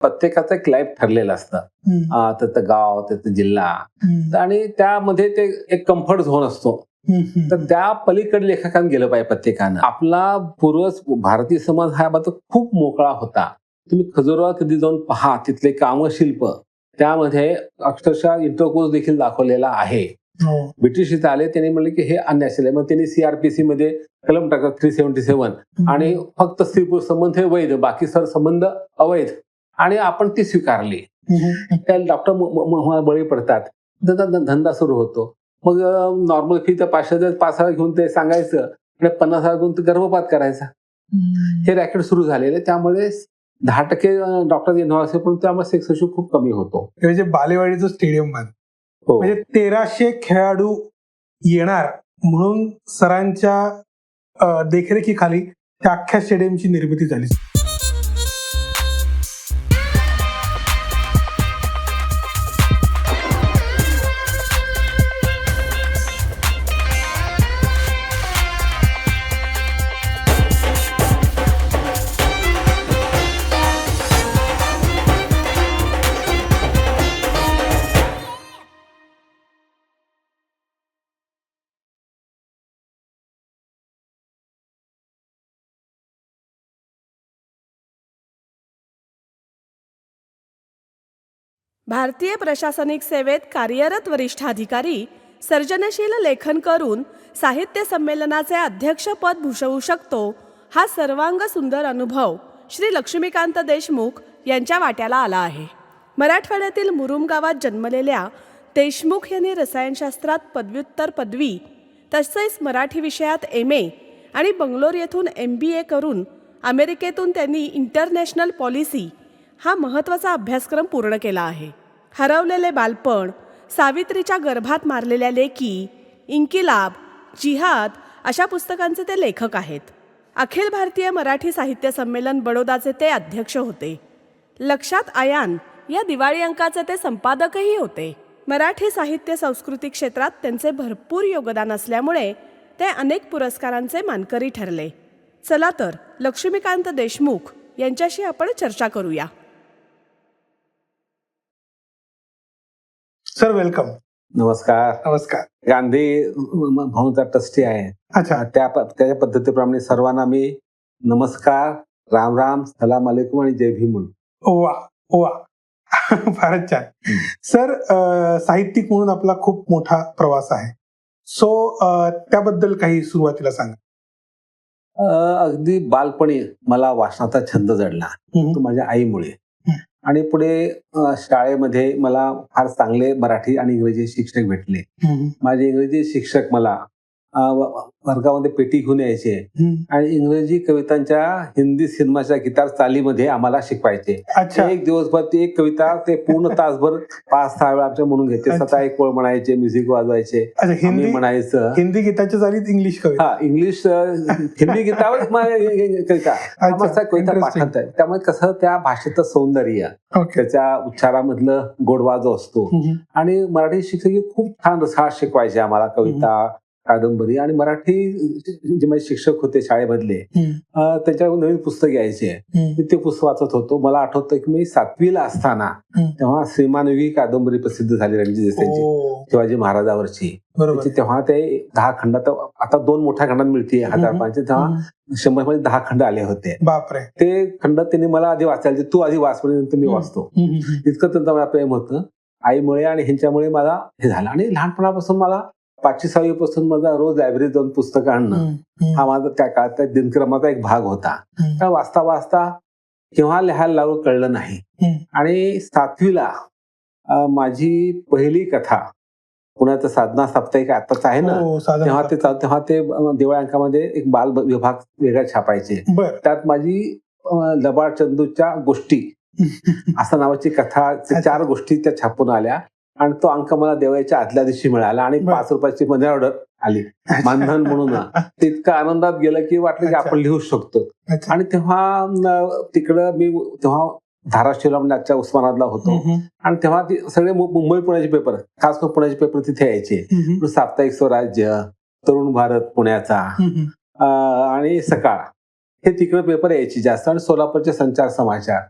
प्रत्येकाचं एक लाईफ ठरलेलं असतं. त्याचं गाव, त्याचा जिल्हा आणि त्यामध्ये ते एक कम्फर्ट झोन असतो. तर त्या पलीकडे लेखकांनी गेलं पाहिजे प्रत्येकानं. आपला पूर्वज भारतीय समाज हा बाबत खूप मोकळा होता. तुम्ही खजुराहो कधी जाऊन पहा, तिथले कामशिल्प त्यामध्ये अक्षरशः इंटरकोर्स देखील दाखवलेला आहे. ब्रिटिश इथं आले, त्यांनी म्हणले की हे अननॅचरल आहे. मग त्यांनी CRPC मध्ये कलम टाकला 377 आणि फक्त स्त्री पुरुष संबंध हे वैध, बाकी सर्व संबंध अवैध, आणि आपण ती स्वीकारली. त्या डॉक्टर बळी पडतात, त्याचा धंदा सुरू होतो. मग नॉर्मल फी तर 5,000 घेऊन ते सांगायचं आणि 50,000 घेऊन ते गर्भपात करायचा. हे रॅकेट सुरू झालेले. त्यामुळे 10% डॉक्टर इन्व्हॉल्व असते, पण त्यामुळे सेक्स रेशो खूप कमी होतो. म्हणजे बालेवाडीचं स्टेडियम म्हणजे 1300 खेळाडू येणार म्हणून सरांच्या देखरेखीखाली त्या अख्ख्या स्टेडियमची निर्मिती झाली. भारतीय प्रशासनिक सेवेत कार्यरत वरिष्ठ अधिकारी सर्जनशील लेखन करून साहित्य संमेलनाचे अध्यक्षपद भूषवू शकतो, हा सर्वांग सुंदर अनुभव श्री लक्ष्मीकांत देशमुख यांच्या वाट्याला आला आहे. मराठवाड्यातील मुरुम गावात जन्मलेल्या देशमुख यांनी रसायनशास्त्रात पदव्युत्तर पदवी तसेच मराठी विषयात MA आणि बंगलोर येथून MBA करून अमेरिकेतून त्यांनी इंटरनॅशनल पॉलिसी हा महत्त्वाचा अभ्यासक्रम पूर्ण केला आहे. हरवलेले बालपण, सावित्रीच्या गर्भात मारलेल्या लेकी, इन्किलाब, जिहाद अशा पुस्तकांचे ते लेखक आहेत. अखिल भारतीय मराठी साहित्य संमेलन बडोदाचे ते अध्यक्ष होते. लक्षात आयान या दिवाळी अंकाचे ते संपादकही होते. मराठी साहित्य संस्कृती क्षेत्रात त्यांचे भरपूर योगदान असल्यामुळे ते अनेक पुरस्कारांचे मानकरी ठरले. चला तर लक्ष्मीकांत देशमुख यांच्याशी आपण चर्चा करूया. Sir welcome. नमस्कार. नमस्कार. गांधी भवनचा ट्रस्टी आहे. अच्छा. त्याच्या पद्धतीप्रमाणे सर्वांना मी नमस्कार, राम राम, सलाम अलैकुम आणि जय भीम म्हणून. वा वा फारच छान. सर साहित्यिक म्हणून आपला खूप मोठा प्रवास आहे. सो त्याबद्दल काही सुरुवातीला सांगा. अगदी बालपणी मला वाचनाचा छंद जडला, तो माझ्या आईमुळे. आणि पुढे शाळेमध्ये मला फार चांगले मराठी आणि इंग्रजी शिक्षक भेटले. माझे इंग्रजी शिक्षक मला वर्गामध्ये पेटी घेऊन यायचे आणि इंग्रजी कवितांच्या हिंदी सिनेमाच्या गिटार चालीमध्ये आम्हाला शिकवायचे. एक दिवसभर ती एक कविता ते पूर्ण तासभर 5-6 वेळा आमच्या म्हणून घ्यायचे. स्वतः एक ओळ म्हणायचे, म्युझिक वाजवायचे, आम्ही म्हणायचं. हिंदी गीताच्या चालीत इंग्लिश कविता. हा, इंग्लिश हिंदी गीतावर कविता पाठवत आहे. त्यामुळे कसं त्या भाषेचं सौंदर्य, त्याच्या उच्चारामधलं गोडवा जो असतो. आणि मराठी शिक्षक खूप छान रसाळ शिकवायचे आम्हाला कविता, कादंबरी. आणि मराठी जे माझे शिक्षक होते शाळेमधले, त्याच्यावर नवीन पुस्तक यायचे, मी ते पुस्तक वाचत होतो. मला आठवतं की मी 7वीला असताना तेव्हा श्रीमानवी कादंबरी प्रसिद्ध झाली रणजित देसाईची, शिवाजी महाराजावरची. तेव्हा ते 10 खंडात, आता 2 मोठ्या खंडात मिळते 1005, तेव्हा 100 मध्ये 10 खंड आले होते. बापरे. ते खंड त्यांनी मला आधी वाचायला, तू आधी वाच म्हणजे मी वाचतो. इतकं त्यांचं मला प्रेम होतं आईमुळे आणि ह्यांच्यामुळे मला हे झालं. आणि लहानपणापासून मला 5वी-6वी पासून माझा रोज लायब्ररीत जाऊन पुस्तकं आणणं हा माझा त्या काळात दिनक्रमाचा एक भाग होता. त्या वाचता वाचता केव्हा लिहायला लागलो कळलं नाही. आणि 7वीला माझी पहिली कथा, पुण्याचं साधना साप्ताहिक आताच आहे ना, तेव्हा ते दिवाळी अंकामध्ये एक बाल विभाग वेगळा छापायचे. त्यात माझी लबाड चंदूच्या गोष्टी असं नावाची कथा, 4 गोष्टी त्या छापून आल्या. आणि तो अंक मला देवाच्या आदल्या दिवशी मिळाला आणि 5 रुपयाची मनी ऑर्डर आली मानधन म्हणून. इतका आनंदात गेलं की वाटलं की आपण लिहू शकतो. आणि तेव्हा तिकडं मी तेव्हा धाराशिवला म्हणजे उस्मानाबादला होतो. आणि तेव्हा सगळे मुंबई पुण्याचे पेपर, खास करून पुण्याचे पेपर तिथे यायचे. साप्ताहिक स्वराज्य, तरुण भारत पुण्याचा आणि सकाळ, हे तिकडे पेपर यायचे जास्त. आणि सोलापूरचे संचार समाचार.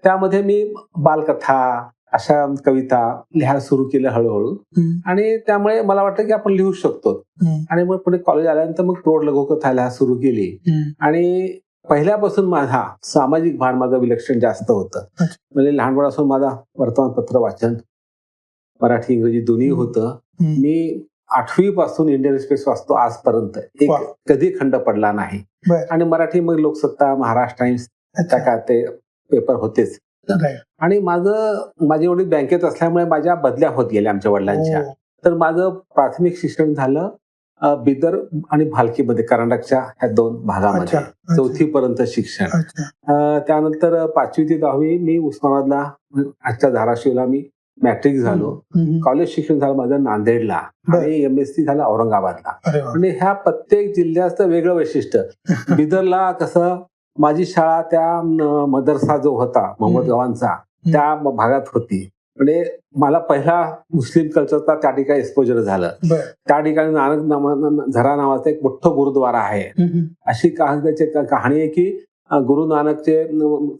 त्यामध्ये मी बालकथा अशा कविता लिहायला सुरू केल्या हळूहळू. आणि त्यामुळे मला वाटतं की आपण लिहू शकतो. आणि मग पुढे कॉलेज आल्यानंतर मग प्रौढ लघुकथा लिहायला सुरू केली. आणि पहिल्यापासून माझा सामाजिक भान माझं विलक्षण जास्त होतं. म्हणजे लहानपणापासून माझा वर्तमानपत्र वाचन मराठी इंग्रजी दोन्ही होतं. मी 8वी पासून इंडियन एक्सप्रेस वाचतो आजपर्यंत. एक वा. कधी खंड पडला नाही. बर. आणि मराठी मग लोकसत्ता, महाराष्ट्र टाइम्स त्या काय ते पेपर होतेच. Right. आणि माझे वडील बँकेत असल्यामुळे माझ्या बदल्या होत गेल्या आमच्या वडिलांच्या. हो. तर माझं प्राथमिक शिक्षण झालं बिदर आणि भालकीमध्ये, कर्नाटकच्या ह्या 2 भागामध्ये. अच्छा. 4थी पर्यंत शिक्षण. अच्छा. त्यानंतर 5वी ते 10वी मी उस्मानाबादला, आजच्या धाराशिवला मी मॅट्रिक झालो. कॉलेज शिक्षण झालं माझं नांदेडला. बर. आणि MSc झालं औरंगाबादला. अरे वा. म्हणजे ह्या प्रत्येक जिल्ह्याचं वेगळं वैशिष्ट्य. बिदरला कसं माझी शाळा त्या मदरसा जो होता मोहम्मद गवानचा त्या भागात होती. म्हणजे मला पहिला मुस्लिम कल्चरचा त्या ठिकाणी एक्सपोजर झालं. बर. त्या ठिकाणी नानक झरा नावाचं एक मोठं गुरुद्वारा आहे. अशी त्याची कहाणी आहे की गुरु नानकचे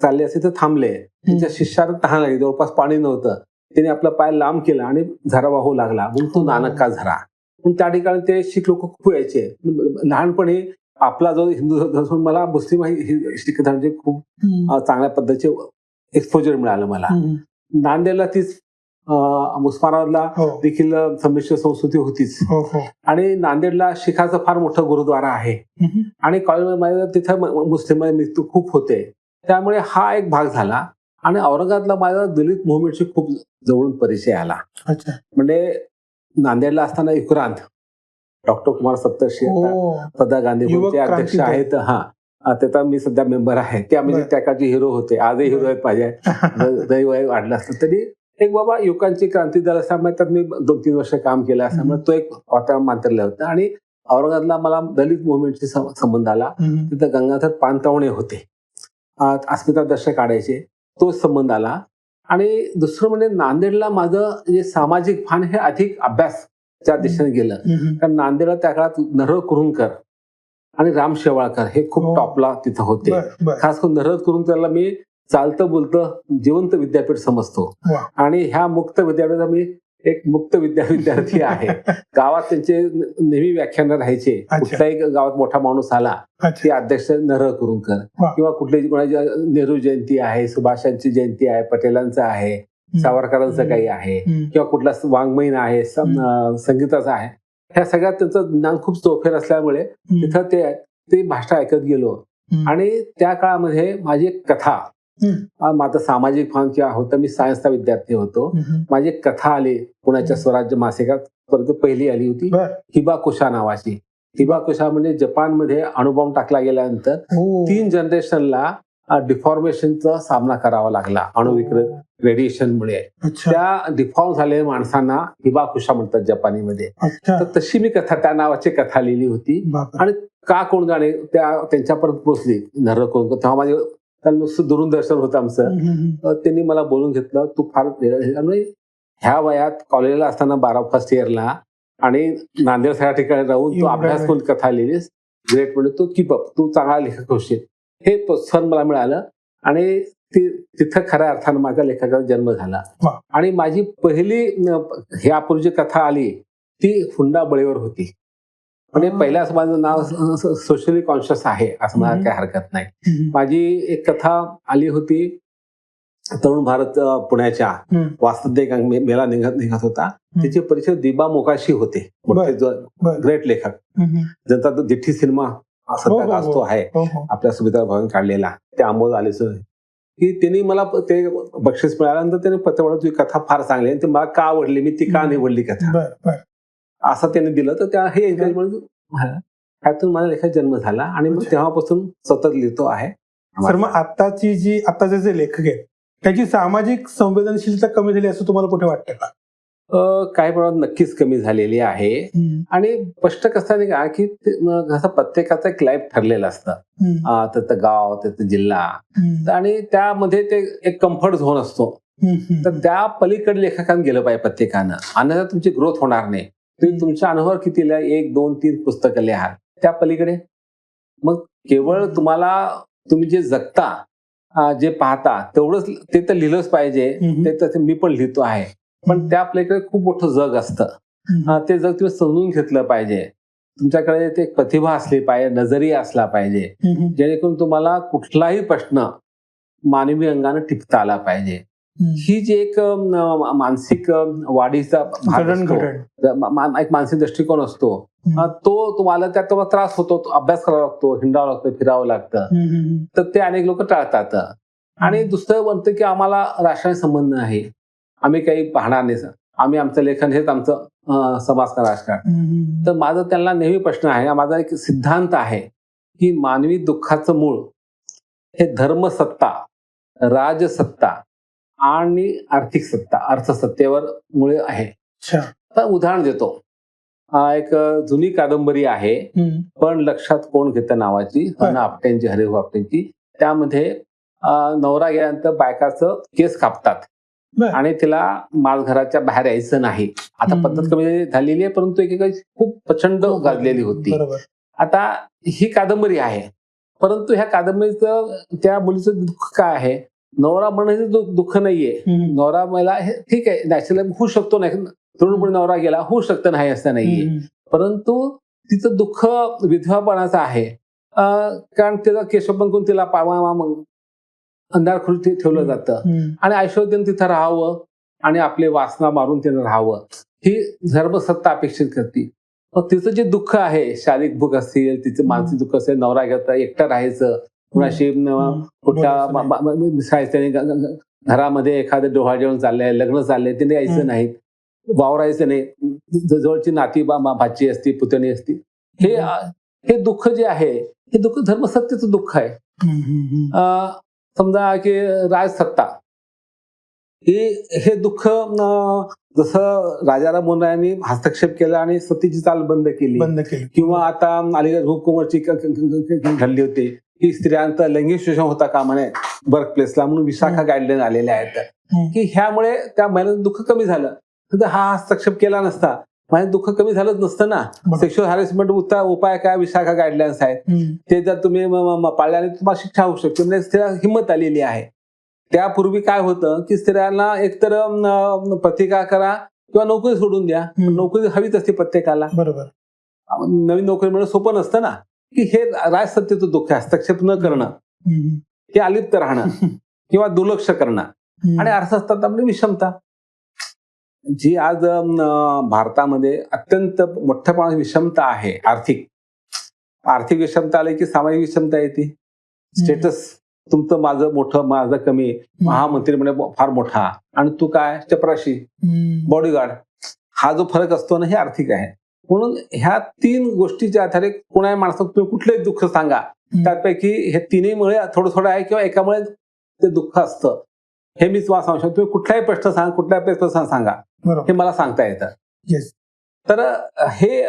चालले असे तर थांबले. त्यांच्या शिष्याला तहान लागली, जवळपास पाणी नव्हतं. त्याने आपला पाय लांब केला आणि झरा वाहू लागला, म्हणून तो नानक का झरा. पण त्या ठिकाणी ते शीख लोक खूप यायचे. लहानपणी आपला जो हिंदू धर्म, मला मुस्लिम शीख धर्माचे खूप चांगल्या पद्धतीचे एक्सपोजर मिळालं मला. नांदेडला तीच उस्मानाबादला हो. देखील संमिश्र संस्कृती होतीच. हो, हो. आणि नांदेडला शिखाचं फार मोठं गुरुद्वारा आहे. आणि कॉलेजमध्ये तिथं मुस्लिम मित्र खूप होते. त्यामुळे हा एक भाग झाला. आणि औरंगाबादला माझा दलित मुवमेंटशी खूप जवळून परिचय आला. अच्छा. म्हणजे नांदेडला असताना युक्रांत डॉक्टर कुमार सप्तर्षी हो. सदा गांधी युवक ते अध्यक्ष क्रांती आहेत. त्याचा मी सध्या मेंबर आहे. ते म्हणजे बरं. त्या काळचे हिरो होते, आजही हिरो आहेत माझे. दही वय वाढलं असतं तरी एक बाबा युवकांची क्रांती दल असल्यामुळे त्यात मी 2-3 वर्ष काम केलं असल्यामुळे तो एक वातावरण मांतरलं होतं. आणि औरंगाबादला मला दलित मुवमेंटशी संबंध आला. तिथं गंगाधर पानतावणे होते, अस्मिता दर्शक काढायचे, तो संबंध आला. आणि दुसरं म्हणजे नांदेडला माझं जे सामाजिक भान हे अधिक अभ्यासच्या दिशेने गेलं. कारण नांदेडला त्या काळात नरहर कुरुंदकर आणि राम शेवाळकर हे खूप हो. टॉपला तिथं होते. बर, बर. खास करून नरहर कुरुंदकरला मी चालतं बोलतं जिवंत विद्यापीठ समजतो. वा. आणि ह्या मुक्त विद्यापीठाचा मी एक मुक्त विद्यार्थी आहे. गावात त्यांचे नेहमी व्याख्यान राहायचे. अच्छा. कुठल्याही गावात मोठा माणूस आला अच्छा. ते अध्यक्ष नरहर कुरुंदकर. वा. किंवा कुठल्याही कोणाची नेहरू जयंती आहे, सुभाषांची जयंती आहे, पटेलांचं आहे, सावरकरांचं काही आहे, किंवा कुठला वाङ्मयीन आहे, संगीताचा आहे. ह्या सगळ्यात त्यांचं ज्ञान खूप चौफेर असल्यामुळे तिथं ते भाषा ऐकत गेलो. आणि त्या काळामध्ये माझी एक कथा, माझं सामाजिक भान किंवा होतं, मी सायन्सचा विद्यार्थी होतो. माझी एक कथा आली पुण्याच्या स्वराज्य मासिकात, परंतु पहिली आली होती बर. हिबाकुशा नावाची. हिबाकुशा म्हणजे जपानमध्ये अणुबॉम्ब टाकला गेल्यानंतर हो. 3 जनरेशनला डिफॉर्मेशनचा सामना करावा लागला अणुविकृत रेडिएशनमुळे. अच्छा. त्या डिफॉर्म झालेल्या माणसांना हिबाकुशा म्हणतात जपानीमध्ये. अच्छा. तर तशी मी कथा, त्या नावाची कथा लिहिली होती. बापरे. आणि का कोण जाणे त्यांच्यापर्यंत पोहोचली नरहर कुरुंदकर. तेव्हा माझे त्याला नुसतं दुरून दर्शन होतं आमचं. त्यांनी मला बोलून घेतलं, तू फार म्हणजे ह्या वयात कॉलेजला असताना 12 फर्स्ट इयरला आणि नांदेड सारख्या ठिकाणी राहून तू अभ्यास करून कथा लिहिलीस, ग्रेट. म्हणजे तू कीप अप, तू चांगला लेखक होशील, हे प्रोत्साहन मला मिळालं. आणि तिथं खऱ्या अर्थानं माझ्या लेखकाचा जन्म झाला. वा. आणि माझी पहिली ह्यापूर्वी जी कथा आली ती हुंडा बळीवर होती. म्हणजे पहिल्याच माझं नाव सोशली कॉन्शियस आहे असं मला काही हरकत नाही. माझी एक कथा आली होती, तरुण भारत पुण्याच्या वास्तविक मेला निघत होता. त्याचे परिचय दिबा मोकाशी होते, मोठे ग्रेट लेखक. ज्यांचा तो दिठ्ठी सिनेमा सध्या गाजतो आहे आपल्या सुभेदार भावाने काढलेला, ते आंबोज आले की त्यांनी मला ते बक्षीस मिळाल्यानंतर त्याने पत्र, तुझी कथा फार चांगली आहे, मला का आवडली, मी ती का निवडली कथा, असं त्यांनी दिलं. तर त्या हे एन्करेजमेंट ह्यातून माझ्या लेखाचा जन्म झाला. आणि मग तेव्हापासून सतत लिहितो आहे. सर, मग आताचे जे लेखक आहेत त्याची सामाजिक संवेदनशीलता कमी झाली असं तुम्हाला कुठे वाटतं का? काही प्रमाणात नक्कीच कमी झालेली आहे. आणि स्पष्ट कसं नाही का की कसं प्रत्येकाचं एक लाईफ ठरलेलं असतं, त्याचं गाव, त्याचा जिल्हा, आणि त्यामध्ये ते एक कम्फर्ट झोन असतो. तर त्या पलीकडे लेखकांना गेलं पाहिजे प्रत्येकानं, अन्यथा तुमची ग्रोथ होणार नाही. तुम्ही तुमच्या अनुभव किती लिहा, 1, 2, 3 पुस्तकं लिहा, त्या पलीकडे मग केवळ तुम्ही जे जगता जे पाहता तेवढंच ते तर लिहिलंच पाहिजे, ते तर मी पण लिहितो आहे, पण त्या आपल्याकडे खूप मोठं जग असतं. ते जग तुम्ही समजून घेतलं पाहिजे. तुमच्याकडे ते प्रतिभा असली पाहिजे, नजरिया असला पाहिजे, जेणेकरून तुम्हाला कुठलाही प्रश्न मानवी अंगाने टिपता आला पाहिजे. ही जी एक मानसिक वाढीचा भाग असतो, एक मानसिक दृष्टिकोन असतो, तो तुम्हाला त्यात तुम्हाला त्रास होतो, अभ्यास करावा लागतो, हिंडावं लागतं, फिरावं लागतं, तर ते अनेक लोक टाळतात. आणि दुसरं म्हणतं की आम्हाला राष्ट्राशी संबंध नाही, आम्ही काही पाहणार नाही, आम्ही आमचं लेखन हेच आमचं समाजकारण राजकारण. तर माझा त्यांना नेहमी प्रश्न आहे, माझा एक सिद्धांत आहे की मानवी दुःखाचं मूळ हे धर्मसत्ता, राजसत्ता आणि आर्थिक सत्ता, अर्थसत्तेवर मुळे आहे. आता उदाहरण देतो. एक जुनी कादंबरी आहे, पण लक्षात कोण घेतं नावाची, आपट्यांची, हरिभाऊ आपट्यांची. त्यामध्ये नवरा गेल्यानंतर बायकाचं केस कापतात आणि तिला माळघराच्या बाहेर यायचं नाही. आता पद्धत कमी झालेली आहे, परंतु एकेकाळी खूप प्रचंड गाजलेली होती. आता ही कादंबरी आहे, परंतु ह्या कादंबरीचं त्या मुलीचं दुःख काय आहे? नवरा म्हणण्याचं दुःख नाहीये. नवरा मला हे ठीक आहे, नॅचरल होऊ शकतो, नाही तरुणपणी नवरा गेला, होऊ शकतं, नाही असं नाहीये, परंतु तिचं दुःख विधवापणाचं आहे. कारण तिचा केशवपण करून तिला अंधार खोलीत ठेवलं जातं आणि आयुष्यभर तिथं राहावं आणि आपले वासना मारून तिनं राहावं, ही धर्मसत्ता अपेक्षित करते. मग तिचं जे दुःख आहे, शारीरिक भूक असतील, तिचं मानसिक दुःख असेल, नवरा घेतं, एकटं राहायचं, कुणाशी मिसळायचं, घरामध्ये एखादं डोहाळ जेवण चाललंय, लग्न चाललंय, तिने यायचं नाही, वावरायचं नाही, जवळची नाती भाची असती, पुतणी असती, हे दुःख जे आहे, हे दुःख धर्मसत्तेचं दुःख आहे. समजा की राजसत्ता हे दुःख, जसं राजाराम मोहन रायांनी हस्तक्षेप केला आणि सतीची चाल बंद केली, किंवा आता अलीगड हुकूमतची घडली होती की स्त्रियांचा लैंगिक शोषण होता कामा नये वर्क प्लेसला, म्हणून विशाखा गाईडलाईन आलेल्या आहेत की ह्यामुळे त्या महिलांचं दुःख कमी झालं. तर हा हस्तक्षेप केला नसता माझं दुःख कमी झालंच नसतं ना. सेक्शुअल हॅरेसमेंट उपाय काय, विशाखा गाईडलाईन्स आहेत, ते जर तुम्ही पाळल्याने तुम्हाला शिक्षा होऊ शकते, म्हणजे स्त्रिया हिंमत आलेली आहे. त्यापूर्वी काय होतं की स्त्रियांना एकतर प्रतिका करा किंवा नोकरी सोडून द्या, नोकरी हवीच असते प्रत्येकाला, बरोबर, नवीन नोकरी मिळणं सोपं नसतं ना. की हे राजसत्तेचं दुःख आहे, हस्तक्षेप न करणं, हे अलिप्त राहणं किंवा दुर्लक्ष करणं, आणि अर्थशास्त्रामध्ये विषमता जी आज भारतामध्ये अत्यंत मोठ्या प्रमाणात विषमता आहे. आर्थिक विषमता आली की सामाजिक विषमता येते. स्टेटस तुमचं माझं मोठं, माझं कमी, महामंत्री म्हणजे फार मोठा आणि तू काय चपराशी बॉडीगार्ड, हा जो फरक असतो ना, हे आर्थिक आहे. म्हणून ह्या 3 गोष्टीच्या आधारे कोणाही माणसाला तुम्ही कुठलंही दुःख सांगा, त्यापैकी हे तिन्हीमुळे थोडं थोडं आहे किंवा एकामुळे ते दुःख असतं, हे मी तुम्हाला सांगू शकतो. तुम्ही कुठलाही प्रश्न सांगा, कुठल्याही प्रश्न सांगा, हे मला सांगता येतं. तर हे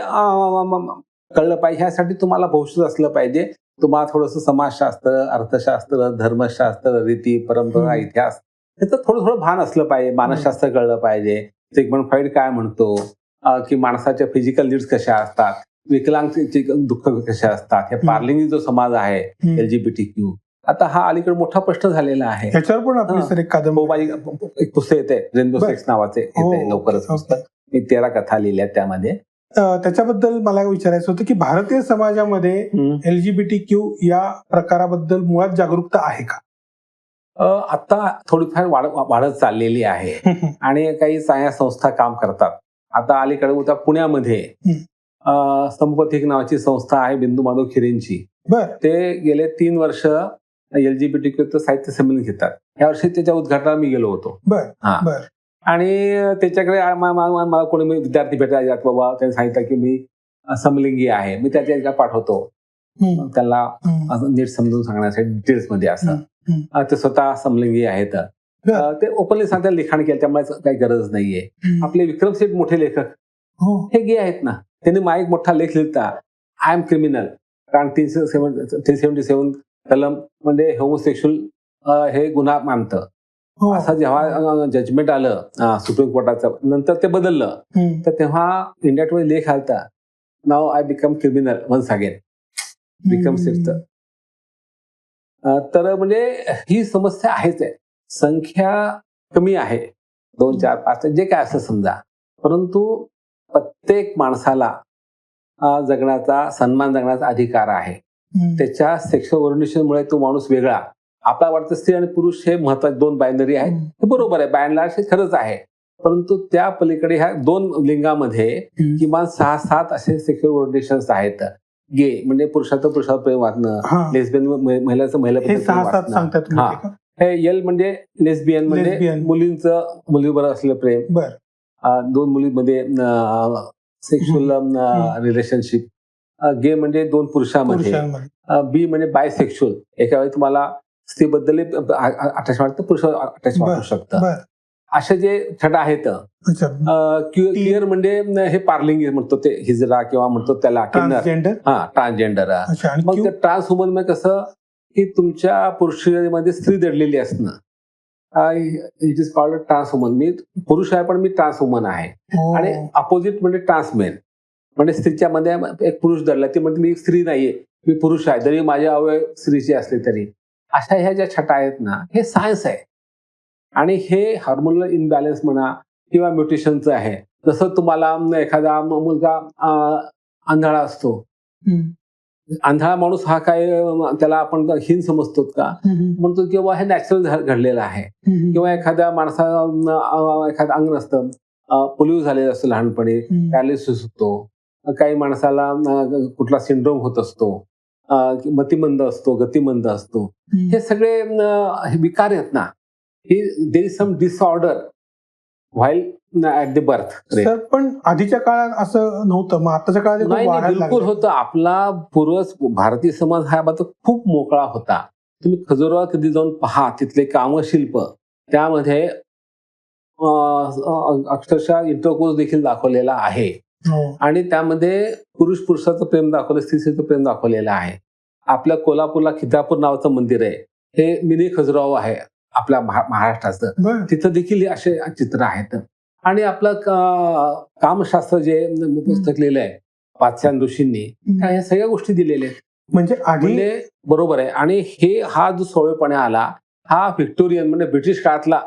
कळलं पाहिजे. ह्यासाठी तुम्हाला भविष्य असलं पाहिजे. तुम्हाला थोडंसं समाजशास्त्र, अर्थशास्त्र, धर्मशास्त्र, रीती, परंपरा, इतिहास याचं थोडं भान असलं पाहिजे. मानसशास्त्र कळलं पाहिजे. सिग्मंड फ्राइड काय म्हणतो की माणसाच्या फिजिकल नीड्स कशा असतात, विकलांगचे दुःख कशा असतात, हे पार्लिंगी जो समाज आहे LGBTQ, आता हा अलीकडे मोठा प्रश्न झालेला आहे. त्याच्यावर पण आपली सर एक पुस्तक येते, रेनबो सेक्स नावाचे येते लवकरच पुस्तक. मी 13 कथा लिहिल्या त्यामध्ये. त्याच्याबद्दल मला विचारायचं होतं की भारतीय समाजामध्ये LGBTQ या प्रकाराबद्दल मुळात जागरूकता आहे का? आता थोडीफार वाढत चाललेली आहे आणि काही चांगल्या संस्था काम करतात. आता अलीकडे उद्या पुण्यामध्ये संपथिक नावाची संस्था आहे, बिंदू माधव खिरेंची. ते गेले 3 वर्ष LGBTQ साहित्य संमेलन घेतात. या वर्षी त्याच्या उद्घाटनाला मी गेलो होतो. आणि त्याच्याकडे मला कोणी विद्यार्थी भेटायला जात, बाबा त्यांनी सांगितलं की मी समलिंगी आहे, मी त्याच्या पाठवतो त्याला नीट समजून सांगण्यासाठी डिटेल्स मध्ये. असं ते स्वतः समलिंगी आहेत, ते ओपनली सांगतात, लिखाण केलं, त्यामुळे काही गरज नाहीये. आपले विक्रम सेठ मोठे लेखक हे गे आहेत ना, त्यांनी एक मोठा लेख लिहिता, आय एम क्रिमिनल, कारण 377 कलम म्हणजे होमोसेक्शुअल हे गुन्हा मानतं. असं जेव्हा जजमेंट आलं सुप्रीम कोर्टाचं, नंतर ते बदललं, तर तेव्हा इंडिया टुडे लेख आलता, नाव I become criminal once again, Vikram Seth. तर म्हणजे ही समस्या आहेच आहे. संख्या कमी आहे, 2, 4, 5 जे काय असं समजा, परंतु प्रत्येक माणसाला जगण्याचा, सन्मान जगण्याचा अधिकार आहे. त्याच्या सेक्शुअल ओरिएंटेशनमुळे तो माणूस वेगळा. आपल्याला वाटतं स्त्री आणि पुरुष हे महत्वाचे 2 बायनरी आहेत, हे बरोबर आहे, बाय अँड लार्ज हे खरंच आहे. परंतु त्या पलीकडे ह्या 2 लिंगामध्ये किमान 6-7 असे सेक्शुअल ओरिएंटेशन्स आहेत. गे म्हणजे पुरुषाचं पुरुषावर प्रेम वाटणं, लेस्बियन महिलाचं हे महिला 6-7 सांगतात तुम्ही हा. ते का? हे एल म्हणजे लेस्बियन म्हणजे Lesbian. मुलींचं मुलीबरोबर असलेलं प्रेम, बर 2 मुलीमध्ये सेक्शुअल रिलेशनशिप. गे म्हणजे 2 पुरुषामध्ये. पुरुषांमध्ये. बी म्हणजे बायसेक्शुअल, एका वेळी तुम्हाला स्त्रीबद्दल अटॅच वाटतं, पुरुष अटॅच वाटू शकतं. बर असे जे छटा आहेत. अच्छा. क्लिअर म्हणजे हे पार्लिंग म्हणतो, ते हिजरा किंवा म्हणतो त्याला किन्नर, ट्रान्सजेंडर. हा ट्रान्सजेंडर. अच्छा. आणि मग ते ट्रान्स वुमन मध्ये कसं की तुमच्या पुरुषामध्ये स्त्री दडलेली असणं, it is called trans woman. मी पुरुष आहे पण मी ट्रान्स वुमन आहे. आणि अपोजिट म्हणजे ट्रान्समेन, म्हणजे स्त्रीच्या मध्ये एक पुरुष दडला, ती म्हणते मी स्त्री नाहीये, मी पुरुष आहे, जरी माझे अवयव स्त्रीचे असले तरी. अशा ह्या ज्या छटा आहेत ना, हे सायन्स आहे. आणि हे हार्मोनल इनबॅलन्स म्हणा किंवा म्युटेशनचं आहे. जसं तुम्हाला एखादा मुलगा आंधळा असतो, आंधळा माणूस हा काय त्याला आपण हीन समजतो का? म्हणतो किंवा हे नॅचरल घडलेलं आहे. किंवा एखाद्या माणसाला एखादं अंग नसतं, पोलिओ झालेलं असतं लहानपणी, पॅरालिसिस होतो. काही माणसाला कुठला सिंड्रोम होत असतो, मतिमंद असतो, गतिमंद असतो. हे सगळे हे विकार आहेत ना, ही there is some disorder while at the birth. Sir पण आधीच्या काळात असं नव्हतं, मग आताच्या काळात हे खूप नाही वाढायला बिलकुल लागलं. होतं. आपला भारतीय समाज हा बाबत खूप मोकळा होता. तुम्ही खजुराहो कधी जाऊन पहा, तिथले कामशिल्प, त्यामध्ये अक्षरशः इंटरकोर्स देखील दाखवलेला आहे. आणि त्यामध्ये पुरुष पुरुषाचं प्रेम दाखवलं, स्त्री स्त्रीचं प्रेम दाखवलेलं आहे. आपल्या कोल्हापूरला खिद्रापूर नावाचं मंदिर आहे, हे मिनी खजुराहो आहे आपल्या महाराष्ट्राचं. तिथं देखील असे चित्र आहेत. आणि आपलं कामशास्त्र जे पुस्तक लिहिलं आहे पाश्चात्य ऋषींनी, ह्या सगळ्या गोष्टी दिलेल्या आहेत. म्हणजे आधी म्हणजे बरोबर आहे. आणि हा जो सोळेपणा आला, हा व्हिक्टोरियन म्हणजे ब्रिटिश काळातला,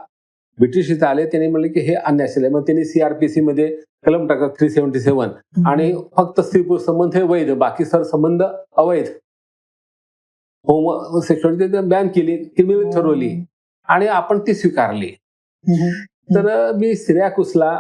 ब्रिटिश इथं आले, त्यांनी म्हणले की हे अननॅचरल आहे. मग त्यांनी CRPC मध्ये कलम टाकलं 377, आणि फक्त स्त्री पुरुष संबंध हे वैध, बाकी सर संबंध अवैध. होमोसेक्शुअलिटी बॅन केली, क्रिमिनल ठरवली, आणि आपण ती स्वीकारली. तर मी सिरॅक्युसला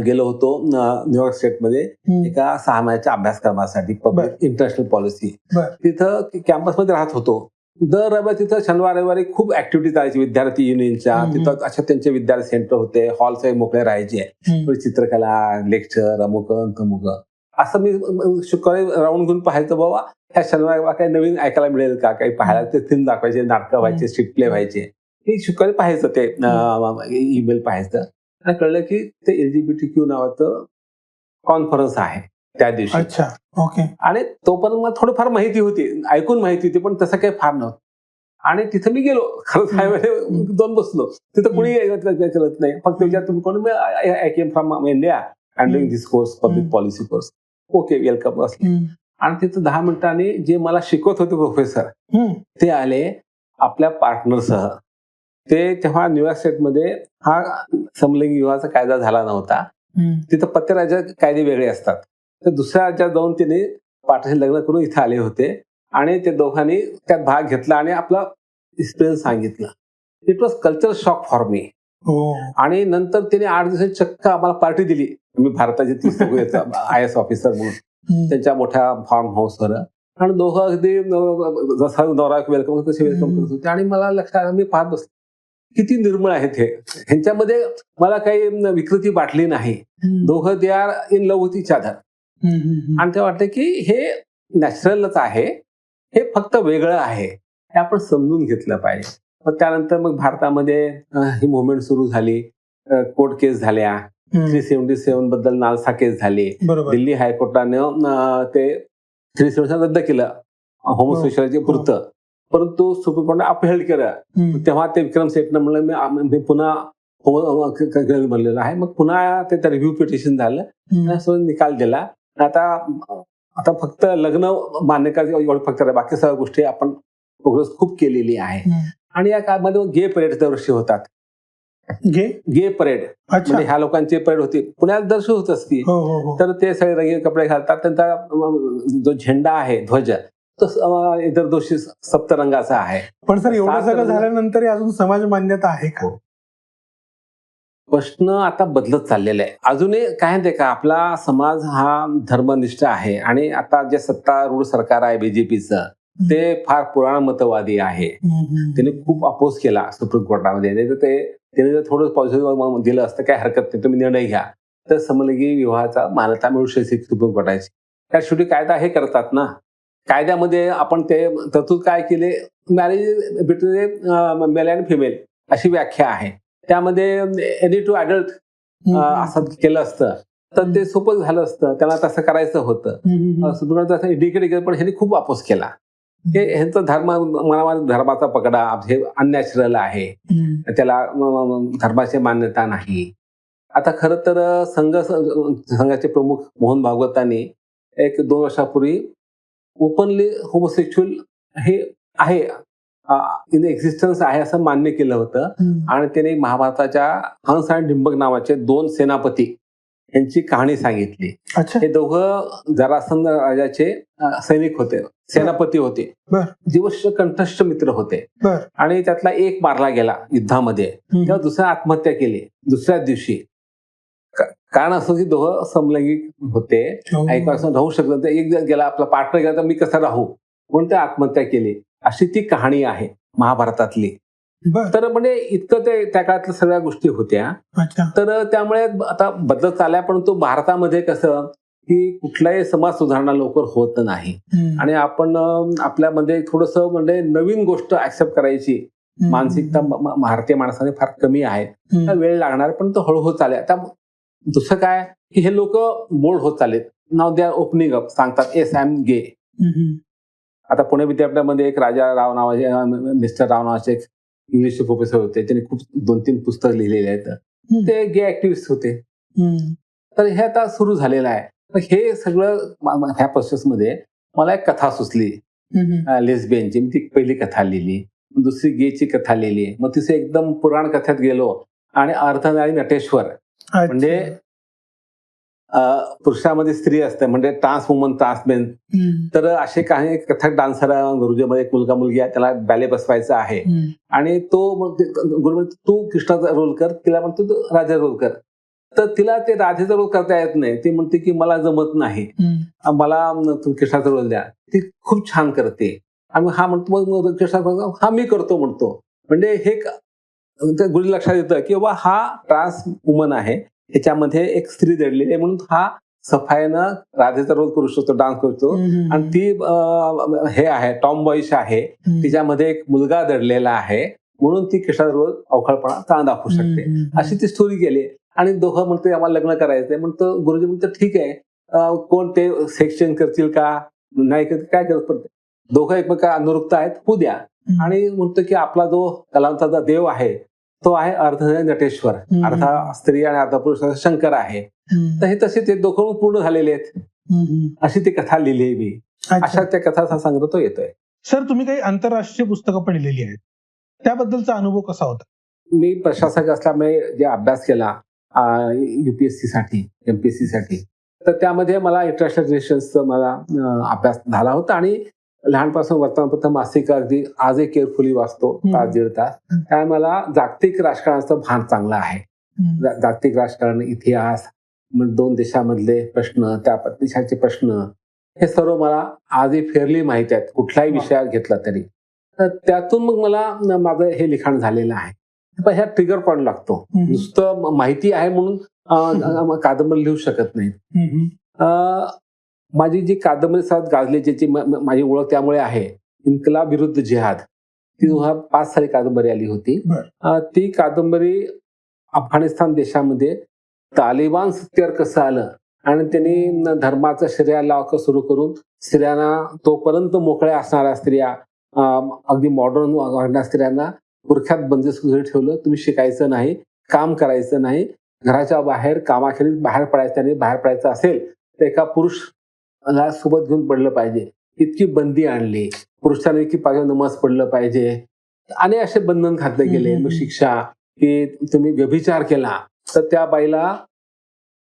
गेलो होतो न्यूयॉर्क स्टेटमध्ये एका 6 महिन्याच्या अभ्यासक्रमासाठी, पब्लिक इंटरनॅशनल पॉलिसी. तिथं कॅम्पसमध्ये राहत होतो. दर रविवारी तिथं शनिवार रविवारी खूप ऍक्टिव्हिटी चालायची विद्यार्थी युनियनच्या. तिथं अशा त्यांचे विद्यार्थी सेंटर होते, हॉल सगळे मोकळे राहायचे, चित्रकला लेक्चर अमुक तमुक. असं मी शुक्रवारी राऊंड घेऊन पाहायचं, बाबा ह्या शनिवारी काही नवीन ऐकायला मिळेल का, काही पाहायला. ते फिल्म दाखवायचे, नाटकं व्हायचे, स्ट्रीट प्ले व्हायचे. हे शुक्रवारी पाहायचं, ते ईमेल पाहायचं. आणि कळलं की ते LGBTQ नावाचं कॉन्फरन्स आहे त्या दिवशी. अच्छा. ओके. आणि तोपर्यंत मला थोडंफार माहिती होती, ऐकून माहिती होती, पण तसं काही फार नव्हतं. आणि तिथं मी गेलो, खरंच हायवेमध्ये जाऊन बसलो. तिथं कुणी करत नाही, फक्त विचार तुम्ही कोण, I came from India and doing this course, public policy course. Okay, welcome असले. आणि तिथं 10 मिनिटांनी जे मला शिकवत होते प्रोफेसर, ते आले आपल्या पार्टनरसह. ते तेव्हा न्यूयॉर्क स्टेटमध्ये हा समलिंगी विवाहाचा कायदा झाला नव्हता. तिथं पत्ते राज्यात कायदे वेगळे असतात. तर दुसऱ्या राज्यात जाऊन त्यांनी पार्टनरशी लग्न करून इथे आले होते, आणि ते दोघांनी त्यात भाग घेतला आणि आपला एक्सपिरियन्स सांगितला. It was cultural shock for me. आणि नंतर त्यांनी 8 दिवसांची चक्क आम्हाला पार्टी दिली. मी भारताचे 30 IAS ऑफिसर म्हणून त्यांच्या मोठ्या फार्म हाऊसवर. आणि दोघं अगदी जसा नवरा वेलकम तसे वेलकम करत होते. आणि मला लक्षात, मी पाहत बसलो किती निर्मळ आहेत हे. ह्यांच्यामध्ये मला काही विकृती वाटली नाही. दोघं they are in love with each other. आणि ते वाटतं की हे नॅचरलच आहे, हे फक्त वेगळं आहे, हे आपण समजून घेतलं पाहिजे. मग त्यानंतर मग भारतामध्ये ही मुवमेंट सुरू झाली. कोर्ट केस झाल्या, 377 बद्दल नालसा केस झाली. दिल्ली हायकोर्टाने ते 377 रद्द केलं होमोसेक्शुअलिटी पुरतं, परंतु सुप्रीम कोर्टाने अपहेल्ड केलं. तेव्हा ते विक्रम सेठनं म्हणलं मी पुन्हा बनलेलं आहे. मग पुन्हा ते रिव्ह्यू पिटिशन झालं, निकाल दिला. आता फक्त लग्न मान्य करायचं एवढं फक्त, बाकी सगळ्या गोष्टी आपण प्रोग्रेस खूप केलेली आहे. आणि या काळामध्ये गे परेड दरवर्षी होतात. गे परेड अच्छा. म्हणजे ह्या लोकांची परेड होती, पुण्यात दरवर्षी होत असती. हो हो हो. तर ते सगळे रंगीन कपडे घालतात, त्यांचा जो झेंडा आहे, ध्वज, तो इतर दिवशी सप्तरंगाचा आहे. पण सर एवढं सात सगळं रंग- झाल्यानंतर अजून समाज मान्यता आहे का? प्रश्न आता बदलत चाललेला आहे. अजूनही काय म्हणते का, आपला समाज हा धर्मनिष्ठ आहे आणि आता जे सत्तारूढ सरकार आहे बीजेपीचं, ते फार पुराणमतवादी आहे. त्याने खूप अपोज केला सुप्रीम कोर्टामध्ये. नाही तर त्याने जर थोडं पॉझिटिव्ह दिलं असतं, काय हरकत नाही, तुम्ही निर्णय घ्या, तर समलैंगिक विवाहाचा मान्यता मिळू शकते सुप्रीम कोर्टाची. त्या शेवटी कायदा हे करतात ना. कायद्यामध्ये आपण ते तरतूद काय केले, marriage between mail and female अशी व्याख्या आहे. त्यामध्ये एनी टू अडल्ट असं केलं असतं तर ते सोपं झालं असतं, त्यांना तसं करायचं होतं. सुप्रीम कोर्ट तसं इंडिकेट केलं, पण ह्यांनी खूप अपोज केला. हे ह्यांचं मनामध्ये धर्माचा पकडा, हे अननॅचरल आहे, त्याला धर्माची मान्यता नाही. आता खरं तर संघाचे प्रमुख मोहन भागवतांनी 1-2 वर्षापूर्वी ओपनली होमोसेक्च्युअल हे आहे, इन एक्झिस्टन्स आहे असं मान्य केलं होतं. आणि त्याने महाभारताच्या हंस आणि डिंबक नावाचे 2 सेनापती यांची कहाणी सांगितली. अच्छा. हे दोघं जरासंध राजाचे सैनिक होते, सेनापती होते, जीवश कंठस्थ मित्र होते. आणि त्यातला एक मारला गेला युद्धामध्ये, तेव्हा दुसऱ्या आत्महत्या केली दुसऱ्याच दिवशी. कारण असं की दोघं समलैंगिक होते, ऐकापासून राहू शकत. एक जण गेला, आपला पार्टनर गेला, तर मी कसं राहू, म्हणून ते आत्महत्या केली. अशी ती कहाणी आहे महाभारतातली. तर म्हणजे इतकं ते त्या काळातल्या सगळ्या गोष्टी होत्या. तर त्यामुळे आता बदलत चालल्या, परंतु भारतामध्ये कसं की कुठलाही समाज सुधारणा लवकर होत नाही. आणि आपण आपल्यामध्ये थोडंसं म्हणजे नवीन गोष्ट ऍक्सेप्ट करायची मानसिकता भारतीय माणसाने फार कमी आहे. वेळ लागणार, पण तो हळूहळू चालेल. आता दुसरं काय की हे लोक बोल्ड होत चालेत. नाव दे आर ओपनिंग अप, सांगतात येस आय एम गे. आता पुणे विद्यापीठामध्ये एक राजा राव नावाचे, मिस्टर राव नावाचे एक इंग्लिशचे प्रोफेसर होते. त्यांनी खूप 2-3 पुस्तक लिहिलेले आहेत. ते गे ऍक्टिव्हिस्ट होते. तर हे आता सुरू झालेलं आहे. तर हे सगळं ह्या प्रोसेसमध्ये मला एक कथा सुचली लेस्बियनची. मी ती पहिली कथा लिहिली, दुसरी गेची कथा लिहिली, मग तिसरी एकदम पुराण कथेत गेलो आणि अर्धनारी नटेश्वर म्हणजे पुरुषामध्ये स्त्री असते, म्हणजे ट्रान्स वुमन, ट्रान्समेन. तर असे काही कथक डान्सर गुरुजीमध्ये एक मुलगा मुलगी आहे, त्याला बॅले बसवायचा आहे. आणि तो गुरु तू कृष्णाचा रोल कर, तिला म्हणतो तू राजा रोल कर. तर तिला ते राधेचा रोल करता येत नाही. ती म्हणते की मला जमत नाही, मला कृष्णाचा रोल द्या. ती खूप छान करते. आणि हा म्हणतो मग कृष्णाचा हा मी करतो म्हणतो. म्हणजे हे गुरु लक्षात येतं की बाबा हा ट्रान्स वुमन आहे, त्याच्यामध्ये एक स्त्री दडलेली आहे, म्हणून हा सफाईनं राधेचा रोल करू शकतो, डान्स करतो. आणि ती हे आहे टॉम बॉईश आहे, तिच्यामध्ये एक मुलगा दडलेला आहे, म्हणून ती कृष्णाचा रोल अवखळपणा चांगला दाखवू शकते. अशी ती स्टोरी गेली. आणि दोघं म्हणते आम्हाला लग्न करायचंय. म्हणतो गुरुजी म्हणतो ठीक आहे, कोण ते सेक्शन करतील का नाही करतील, काय करत पडते, दोघं एकमेका अनुरूप आहेत, होऊ द्या. आणि म्हणतो की आपला जो कलांचा देव आहे तो आहे अर्धनारी नटेश्वर, अर्धा स्त्री आणि अर्धा पुरुष शंकर आहे. तर हे तसे ते दोघं पूर्ण झालेले आहेत. अशी ती कथा लिहिली आहे मी. अशा त्या कथाचा संग्रह तो येतोय. सर तुम्ही काही आंतरराष्ट्रीय पुस्तकं पण लिहिलेली आहेत, त्याबद्दलचा अनुभव कसा होता? मी प्रशासक असल्यामुळे जे अभ्यास केला युपीएससी साठी, एमपीएससी साठी, तर त्यामध्ये मला इंटरनॅशनल रिलेशन्सचा मला अभ्यास झाला होता. आणि लहानपासून वर्तमानपत्र मासिक अगदी आजही केअरफुली वाचतो, तास दीड तास. त्यामुळे मला जागतिक राजकारणाचं भान चांगलं आहे. जागतिक राजकारण, इतिहास, 2 देशामधले प्रश्न, त्या देशाचे प्रश्न, हे सर्व मला आजही फेअरली माहिती आहेत, कुठल्याही विषयात घेतला तरी. तर त्यातून मग मला माझं हे लिखाण झालेलं आहे. पण ह्या ट्रिगर पॉईंट लागतो. नुसतं माहिती आहे म्हणून कादंबरी लिहू शकत नाही. माझी जी कादंबरी साथ गाजली, ज्याची माझी ओळख त्यामुळे आहे, इन्कलाब विरुद्ध जिहाद, ती 2005 साली कादंबरी आली होती. ती कादंबरी अफगाणिस्तान देशामध्ये तालिबान सत्तेवर कसं आलं आणि त्यांनी धर्माचं शरिया सुरू करून स्त्रियांना, तोपर्यंत मोकळ्या असणाऱ्या स्त्रिया, अगदी मॉडर्न वागणाऱ्या स्त्रियांना बुरख्यात बंदिस्त ठेवलं. तुम्ही शिकायचं नाही, काम करायचं नाही, घराच्या बाहेर कामाखेरीज बाहेर पडायचं नाही. बाहेर पडायचं असेल तर एका पुरुषला सोबत घेऊन पडलं पाहिजे. इतकी बंदी आणली, पुरुषांनी इतकी पाय नमाज पडलं पाहिजे, आणि असे बंधन घातले गेले. मग शिक्षा की तुम्ही व्यभिचार केला तर त्या बाईला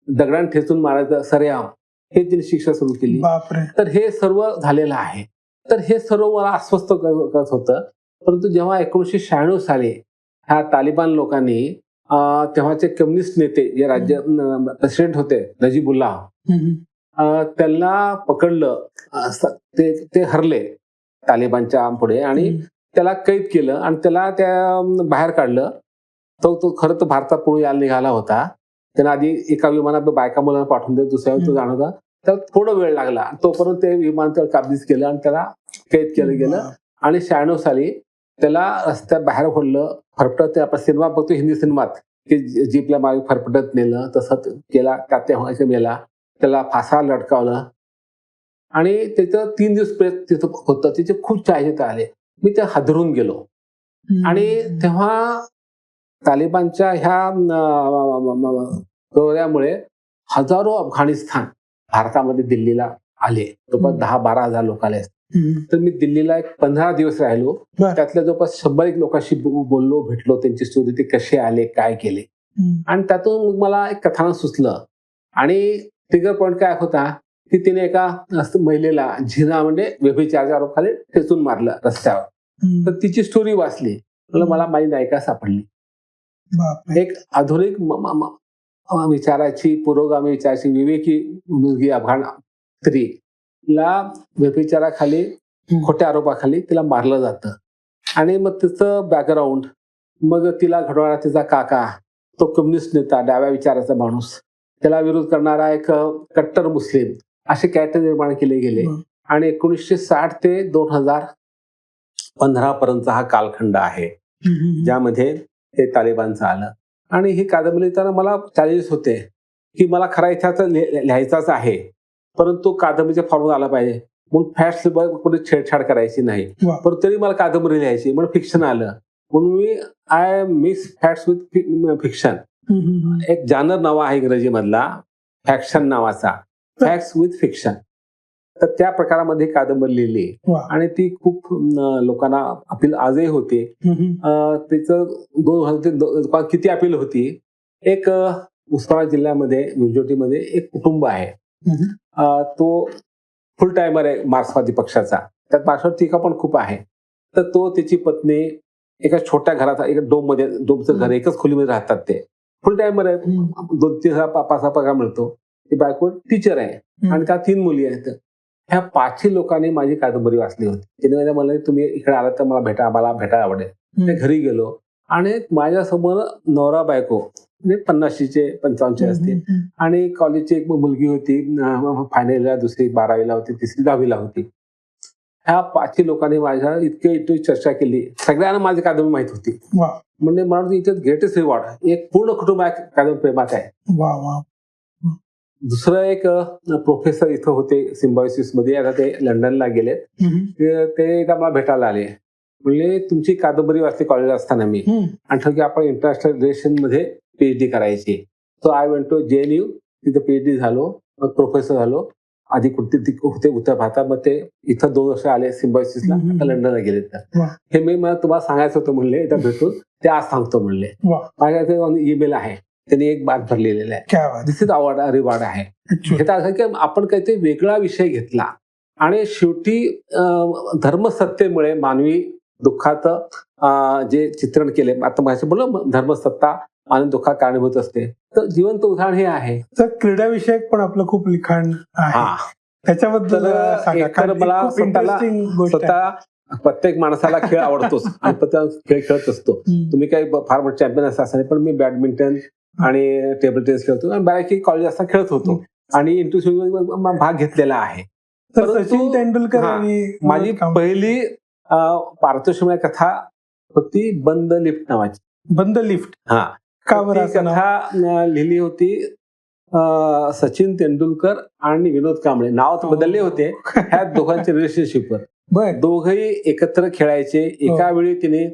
दगडान ठेचून मारायचं सरेआम, हे तिने शिक्षा सुरू केली. बापरे. तर हे सर्व झालेलं आहे. तर हे सर्व मला अस्वस्थ करत होतं. परंतु जेव्हा 1996 साली ह्या तालिबान लोकांनी तेव्हाचे कम्युनिस्ट नेते जे राज्य प्रेसिडेंट होते नजीबुल्लाह, त्यांना पकडलं, ते हरले तालिबानच्या पुढे आणि त्याला कैद केलं आणि त्याला त्या बाहेर काढलं. तो खरं तर भारतात पुढे यायला निघाला होता. त्यांना आधी एका विमानात बायका मुलांना पाठवून देत, दुसऱ्यावर तो जाणार होता. त्याला थोडा वेळ लागला. तोपर्यंत ते विमानतळ काबीज केलं आणि त्याला कैद केलं गेलं. आणि 96 साली त्याला रस्त्यात बाहेर फोडलं, फरफटत. आपण सिनेमा बघतो हिंदी सिनेमात, की जीपला मागे फरफटत नेलं, तसं केला. त्यात ते मेला. त्याला फासाला लटकावलं आणि त्याचं 3 दिवस तिथं होतं. तिचे खूप छायाचित्र आले. मी ते हादरून गेलो. आणि तेव्हा तालिबानच्या ह्या दौऱ्यामुळे हजारो अफगाणिस्तान भारतामध्ये दिल्लीला आले. जवळपास 10-12 हजार लोक आले. तर मी दिल्लीला एक 15 दिवस राहिलो. त्यातल्या जवळपास 100 लोकांशी बोललो, भेटलो. त्यांची स्टोरी, ते कसे आले, काय केले. आणि त्यातून मला एक कथानक सुचलं. आणि ट्रिगर पॉईंट काय होता की तिने एका महिलेला झिना म्हणजे व्यभिचाराच्या आरोपाखाली ठेचून मारलं रस्त्यावर. तर तिची स्टोरी वाचली. मला माझी नायिका सापडली. एक आधुनिक विचाराची, पुरोगामी विचाराची, विवेकी मुलगी, अफगाण स्त्रीला व्यभिचाराखाली, खोट्या आरोपाखाली तिला मारलं जातं. आणि मग तिचं बॅकग्राऊंड, मग तिला घडवणारा तिचा काका, तो कम्युनिस्ट नेता, डाव्या विचाराचा माणूस, त्याला विरोध करणारा एक कट्टर मुस्लिम, असे कॅरेक्टर निर्माण केले गेले. आणि 1960 ते 2015 पर्यंतचा हा कालखंड आहे ज्यामध्ये हे तालिबानचं आलं. आणि ही कादंबरी लिहिताना मला चॅलेंजेस होते की मला खरा इतिहास लिहायचाच आहे, परंतु कादंबरीचा फॉर्म्युला आला पाहिजे. म्हणून फॅक्ट्स कुठे छेडछाड करायची नाही, पण तरी मला कादंबरी लिहायची. म्हणून फिक्शन आलं. म्हणून मी I mix facts with fiction. एक जानर नाव आहे इंग्रजी मधला फॅक्शन नावाचा, फॅक्ट्स विथ फिक्शन. तर त्या प्रकारामध्ये कादंबरी लिहिली आणि ती खूप लोकांना अपील आजही होते. त्याचं 2000 किती अपील होती. एक उस्मानाबाद जिल्ह्यामध्ये नुजोटीमध्ये एक कुटुंब आहे. तो फुल टायमर आहे मार्क्सवादी पक्षाचा. त्यात मार्क्सवादी टीका पण खूप आहे. तर तो, त्याची पत्नी एका छोट्या घरात, एका डोमचं घर, एकच खोलीमध्ये राहतात. ते फुल टायमर आहे. 2-3 हजार 5 पगार मिळतो. ती बायको टीचर आहे आणि त्या 3 मुली आहेत. ह्या 5 लोकांनी माझी कादंबरी वाचली होती. त्याने मला, तुम्ही इकडे आलात तर मला भेटायला आवडेल. मी घरी गेलो आणि माझ्यासमोर नवरा बायको, म्हणजे 50चे 55चे असतील, आणि कॉलेजची एक मुलगी होती, फायनलला, दुसरी 12वीला होती, तिसरी 10वीला होती. ह्या 5 लोकांनी माझ्या इतकी चर्चा केली. सगळ्यांना माझी कादंबरी माहित होती. म्हणजे मला इथे ग्रेटेस्ट रिवॉर्ड, एक पूर्ण कुटुंब कादंबरी प्रेमात आहे. दुसरं एक प्रोफेसर इथं होते सिम्बायोसिस मध्ये, आता ते लंडनला गेले. ते एकदा मला भेटायला आले. म्हणजे तुमची कादंबरी वाचली कॉलेजला असताना मी, आणि की आपण इंटरनॅशनल रिलेशन मध्ये PhD करायची. So I went to JNU, तिथे PhD झालो, मग प्रोफेसर झालो. आधी कुठे होते उत्तर भारतात, मग ते इथं 2 वर्ष आले सिम्बायोसिसला, आता लंडनला गेले. तर हे मी मला तुम्हाला सांगायचं होतं म्हणले, इथं भेटून ते आज सांगतो म्हणले. माझ्या ईमेल आहे, त्यांनी एक बात भरलेला आहे. दिस इज अवॉर्ड रिवॉर्ड आहे. हे असं की आपण काहीतरी वेगळा विषय घेतला आणि शेवटी धर्मसत्तेमुळे मानवी दुःखाचं जे चित्रण केले, आता माझ्या बोललो धर्मसत्ता आणि दुःखात कारणीभूत असते. तर जिवंत उदाहरण हे आहे. तर क्रीडा विषयक पण आपलं खूप लिखाण आहे, त्याच्याबद्दल मला स्वतः प्रत्येक माणसाला खेळ आवडतोच आणि प्रत्येक खेळ खेळत असतो. तुम्ही काही फार मोठे चॅम्पियन असं नाही, पण मी बॅडमिंटन आणि टेबल टेनिस खेळतो आणि बऱ्यापैकी कॉलेज असताना खेळत होतो आणि इंटरव्ह्यू भाग घेतलेला आहे. सचिन तेंडुलकर माझी पहिली पारितोषिक कथा होती बंद लिफ्ट नावाची. बंद लिफ्ट? का बरं? कथा लिहिली होती सचिन तेंडुलकर आणि विनोद कांबळे. नाव तर बदलले होते ह्या दोघांच्या रिलेशनशिपवर. दोघही एकत्र खेळायचे. एका वेळी तिने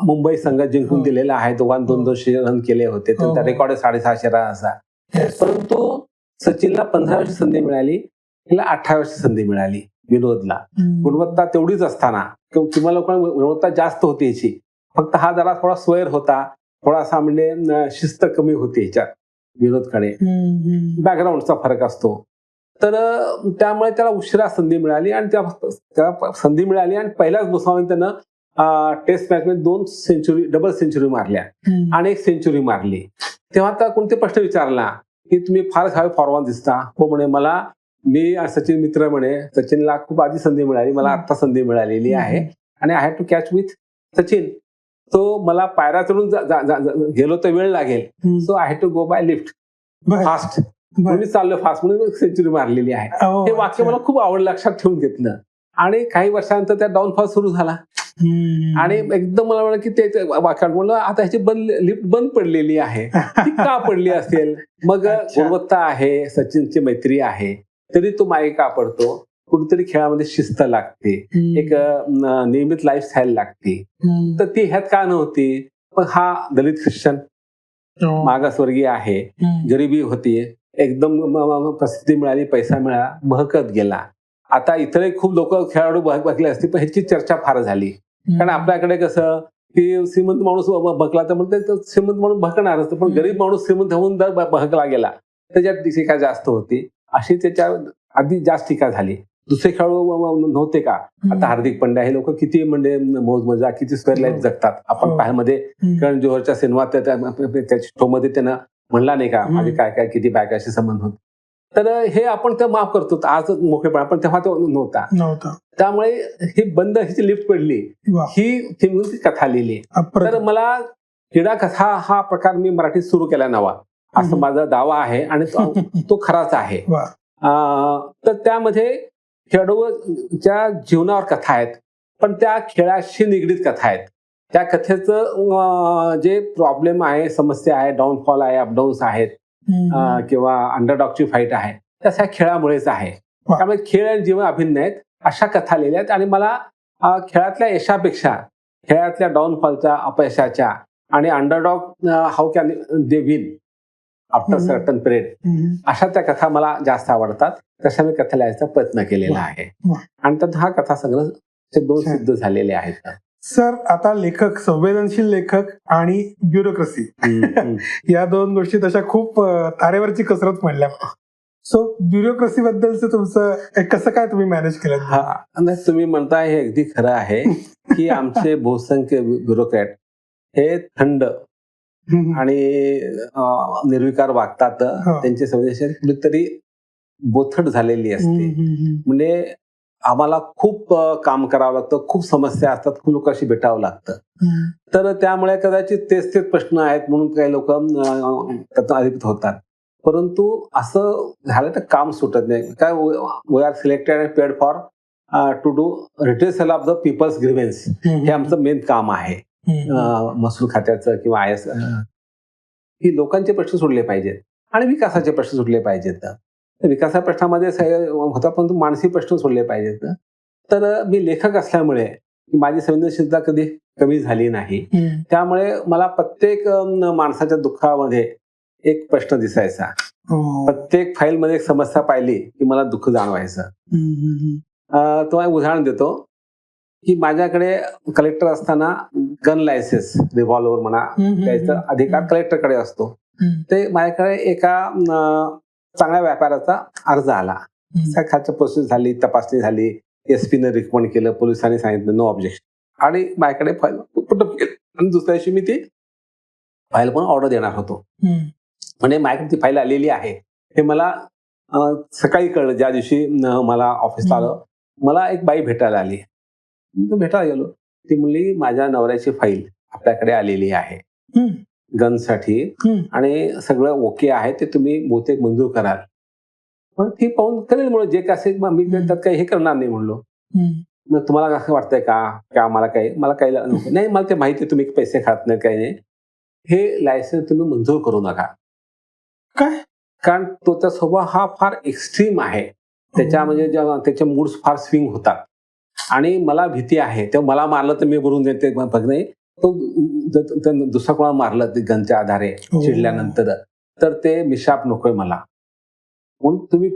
मुंबई संघ जिंकून दिलेला आहे. दोघांनी 200 रन केले होते. त्यांचा रेकॉर्ड 650 रन असा. परंतु सचिनला 15 वर्ष संधी मिळाली. तिला 18 वर्ष संधी मिळाली विनोदला. गुणवत्ता तेवढीच असताना किंवा लोकांना गुणवत्ता जास्त होती याची, फक्त हा जरा थोडा स्वैर होता, थोडासा म्हणजे शिस्त कमी होती ह्याच्यात विनोदकडे, बॅकग्राऊंडचा फरक असतो. तर त्यामुळे त्याला उशिरा संधी मिळाली आणि त्याला संधी मिळाली आणि पहिल्याच मोसमामध्ये त्यानं टेस्ट मॅच मध्ये 2 सेंचुरी, डबल सेंचुरी मारल्या आणि 1 सेंचुरी मारली. तेव्हा आता कोणते प्रश्न विचारला की तुम्ही फारच हवे फॉरवर्ड दिसता. हो म्हणे, मला मी सचिन मित्र म्हणे, सचिनला खूप आधी संधी मिळाली, मला आता संधी मिळालेली आहे आणि I have to catch with Sachin. तो मला पायऱ्या चढून गेलो तर वेळ लागेल, so I have to go by lift fast. मी चाललो फास्ट म्हणून सेंचुरी मारलेली आहे. हे वाक्य मला खूप आवडलं, लक्षात ठेवून घेतलं. आणि काही वर्षानंतर त्या डाऊनफॉल सुरू झाला आणि एकदम मला वाटलं की ते वाक्यात म्हणलं आता ह्याची लिफ्ट बंद पडलेली आहे, ती का पडली असेल. मग गुणवत्ता आहे, सचिनची मैत्री आहे, तरी तो मागे का पडतो. कुठेतरी खेळामध्ये शिस्त लागते, एक नियमित लाईफस्टाईल लागते, तर ती ह्यात का नव्हती. पण हा दलित ख्रिश्चन मागासवर्गीय आहे, गरिबी होती, एकदम प्रसिद्धी मिळाली, पैसा मिळाला, बहकत गेला. आता इतरही खूप लोक खेळाडू बहकले असतील, पण ह्याची चर्चा फार झाली. कारण आपल्याकडे कसं की श्रीमंत माणूस बहकला तर म्हणते श्रीमंत माणूस बहकणार असतं, पण गरीब माणूस श्रीमंत होऊन जर बहकला गेला त्याच्यात टीका जास्त होती. अशी त्याच्या आधी जास्त टीका झाली. दुसरे खेळाडू नव्हते का, आता हार्दिक पांड्या, हे लोक किती म्हणजे मौज मजा, किती स्क्वेअर लाईफ जगतात. आपण पाह्यामध्ये करण जोहरच्या सिनेमात त्याच्या शो मध्ये त्यानं म्हणला नाही का, माझे काय काय किती बायकाशी संबंध होते. तर हे आपण तर माफ करतो आज मोकळेपणा, पण तेव्हा तो नव्हता. त्यामुळे ही बंद हिची लिफ्ट पडली, ही कथा लिहिली. तर मला क्रीडा कथा हा प्रकार मी मराठीत सुरू केला नवा, असं माझा दावा आहे आणि तो खराच आहे. तर त्यामध्ये खेळाडूच्या जीवनावर कथा आहेत, पण त्या खेळाशी निगडीत कथा आहेत. त्या कथेचं जे प्रॉब्लेम आहे, समस्या आहे, डाऊनफॉल आहे, अपडाऊन्स आहेत, किंवा अंडरडॉगची फाईट आहे, त्या खेळामुळेच आहे. त्यामुळे खेळ आणि जीवन अभिन्न आहेत, अशा कथा लिहिल्या आहेत. आणि मला खेळातल्या यशापेक्षा खेळातल्या डाऊनफॉलच्या, अपयशाच्या आणि underdog how can they win after certain period, अशा त्या कथा मला जास्त आवडतात. तशा मी कथा लिहायचा प्रयत्न केलेला आहे आणि त्यात हा कथा संग्रह 2 सिद्ध झालेले आहेत. सर, आता लेखक, संवेदनशील लेखक आणि ब्युरोक्रेसी या 2 गोष्टी तशा खूप तारेवरची कसरत म्हणल्या. सो ब्युरोक्रेसी बद्दलचं तुमचं कसं काय तुम्ही मॅनेज केलं? हा, तुम्ही म्हणताय हे अगदी खरं आहे की आमचे बहुसंख्य ब्युरोक्रॅट हे थंड आणि निर्विकार वागतात. त्यांची संवेदनशील कुठेतरी बोथट झालेली असते. म्हणजे आम्हाला खूप काम करावं लागतं, खूप समस्या असतात, खूप लोकांशी भेटावं लागतं. तर त्यामुळे कदाचित तेच प्रश्न आहेत म्हणून काही लोक त्यातून अधिकृत होतात. परंतु असं झालं तर काम सुटत नाही. काय, we are selected and paid for to do redressal of the people's grievance. हे आमचं मेन काम आहे, महसूल खात्याचं किंवा IS. ही लोकांचे प्रश्न सोडले पाहिजेत आणि विकासाचे प्रश्न सोडले पाहिजेत. विकासा प्रश्नामध्ये होता, परंतु मानसिक प्रश्न सोडले पाहिजेत. तर मी लेखक असल्यामुळे माझी संवेदनशीलता कधी कमी झाली नाही. त्यामुळे मला प्रत्येक माणसाच्या दुःखामध्ये एक प्रश्न दिसायचा, प्रत्येक फाईलमध्ये एक समस्या पाहिली की मला दुःख जाणवायचं. तुम्हाला उदाहरण देतो की माझ्याकडे कलेक्टर असताना गन लायसेन्स, रिव्हॉल्वर म्हणा, त्याचा अधिकार कलेक्टरकडे असतो. ते माझ्याकडे एका चांगल्या व्यापाराचा अर्ज आला, खालच्या प्रोसेस झाली, तपासणी झाली, SP-ने रिकमेंड केलं, पोलिसांनी सांगितलं नो ऑब्जेक्शन, आणि माझ्याकडे फाईल पुटअप केली. आणि दुसऱ्या दिवशी मी ती फाईल पण ऑर्डर देणार होतो. म्हणजे माझ्याकडे ती फाईल आलेली आहे हे मला सकाळी कळलं. ज्या दिवशी मला ऑफिसला आलं, मला एक बाई भेटायला आली. भेटायला गेलो, ती म्हणली माझ्या नवऱ्याची फाईल आपल्याकडे आलेली आहे गनसाठी आणि सगळं ओके आहे, ते तुम्ही बहुतेक मंजूर कराल. पण ती पाहून करेल म्हणून जे काय असेल, मी त्यात काही हे करणार नाही म्हणलो. मग तुम्हाला असं वाटतंय का मला काही नाही, मला ते माहिती तुम्ही पैसे खात नाही, काही नाही, हे लायसन्स तुम्ही मंजूर करू नका. काय? कारण त्याचा स्वभाव हा फार एक्स्ट्रीम आहे. त्याच्या म्हणजे त्याचे मूड्स फार स्विंग होतात आणि मला भीती आहे. तेव्हा मला मारलं तर मी भरून देते बघ नाही, तो दुसरा कोणा मारलं गनच्या आधारे चिडल्यानंतर, तर ते मिशाप नकोय मला. म्हणून तुम्ही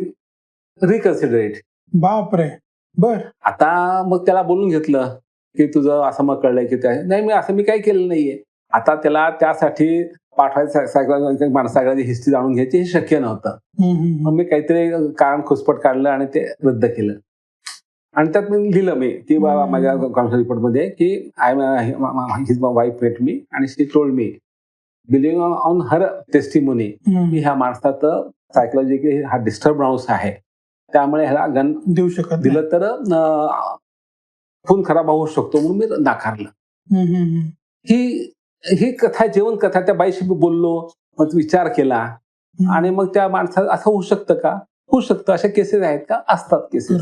रिकन्सिडरेट. बापरे. बर. आता मग त्याला बोलून घेतलं की तुझं असं मग कळलंय की नाही मी काही केलं नाहीये. आता त्याला त्यासाठी पाठवायचं माणसाकडे हिस्ट्री जाणून घ्यायची हे शक्य नव्हतं. मग मी काहीतरी कारण खुसपट काढलं आणि ते रद्द केलं. आणि त्यात मी लिहिलं की बाबा माझ्या कॉन्फरन्स रिपोर्टमध्ये की I his wife met me and she told me believing on her testimony की ह्या माणसाचं सायकोलॉजिकली हा डिस्टर्ब माणूस आहे, त्यामुळे ह्याला गन देऊ शकत दिलं तर खून खराब होऊ शकतो म्हणून मी नाकारलं. ही कथा जेवण कथा त्या बाईशी बोललो, मग विचार केला आणि मग त्या माणसाला असं होऊ शकतं का? होऊ शकतं. अशा केसेस आहेत का? असतात केसेस.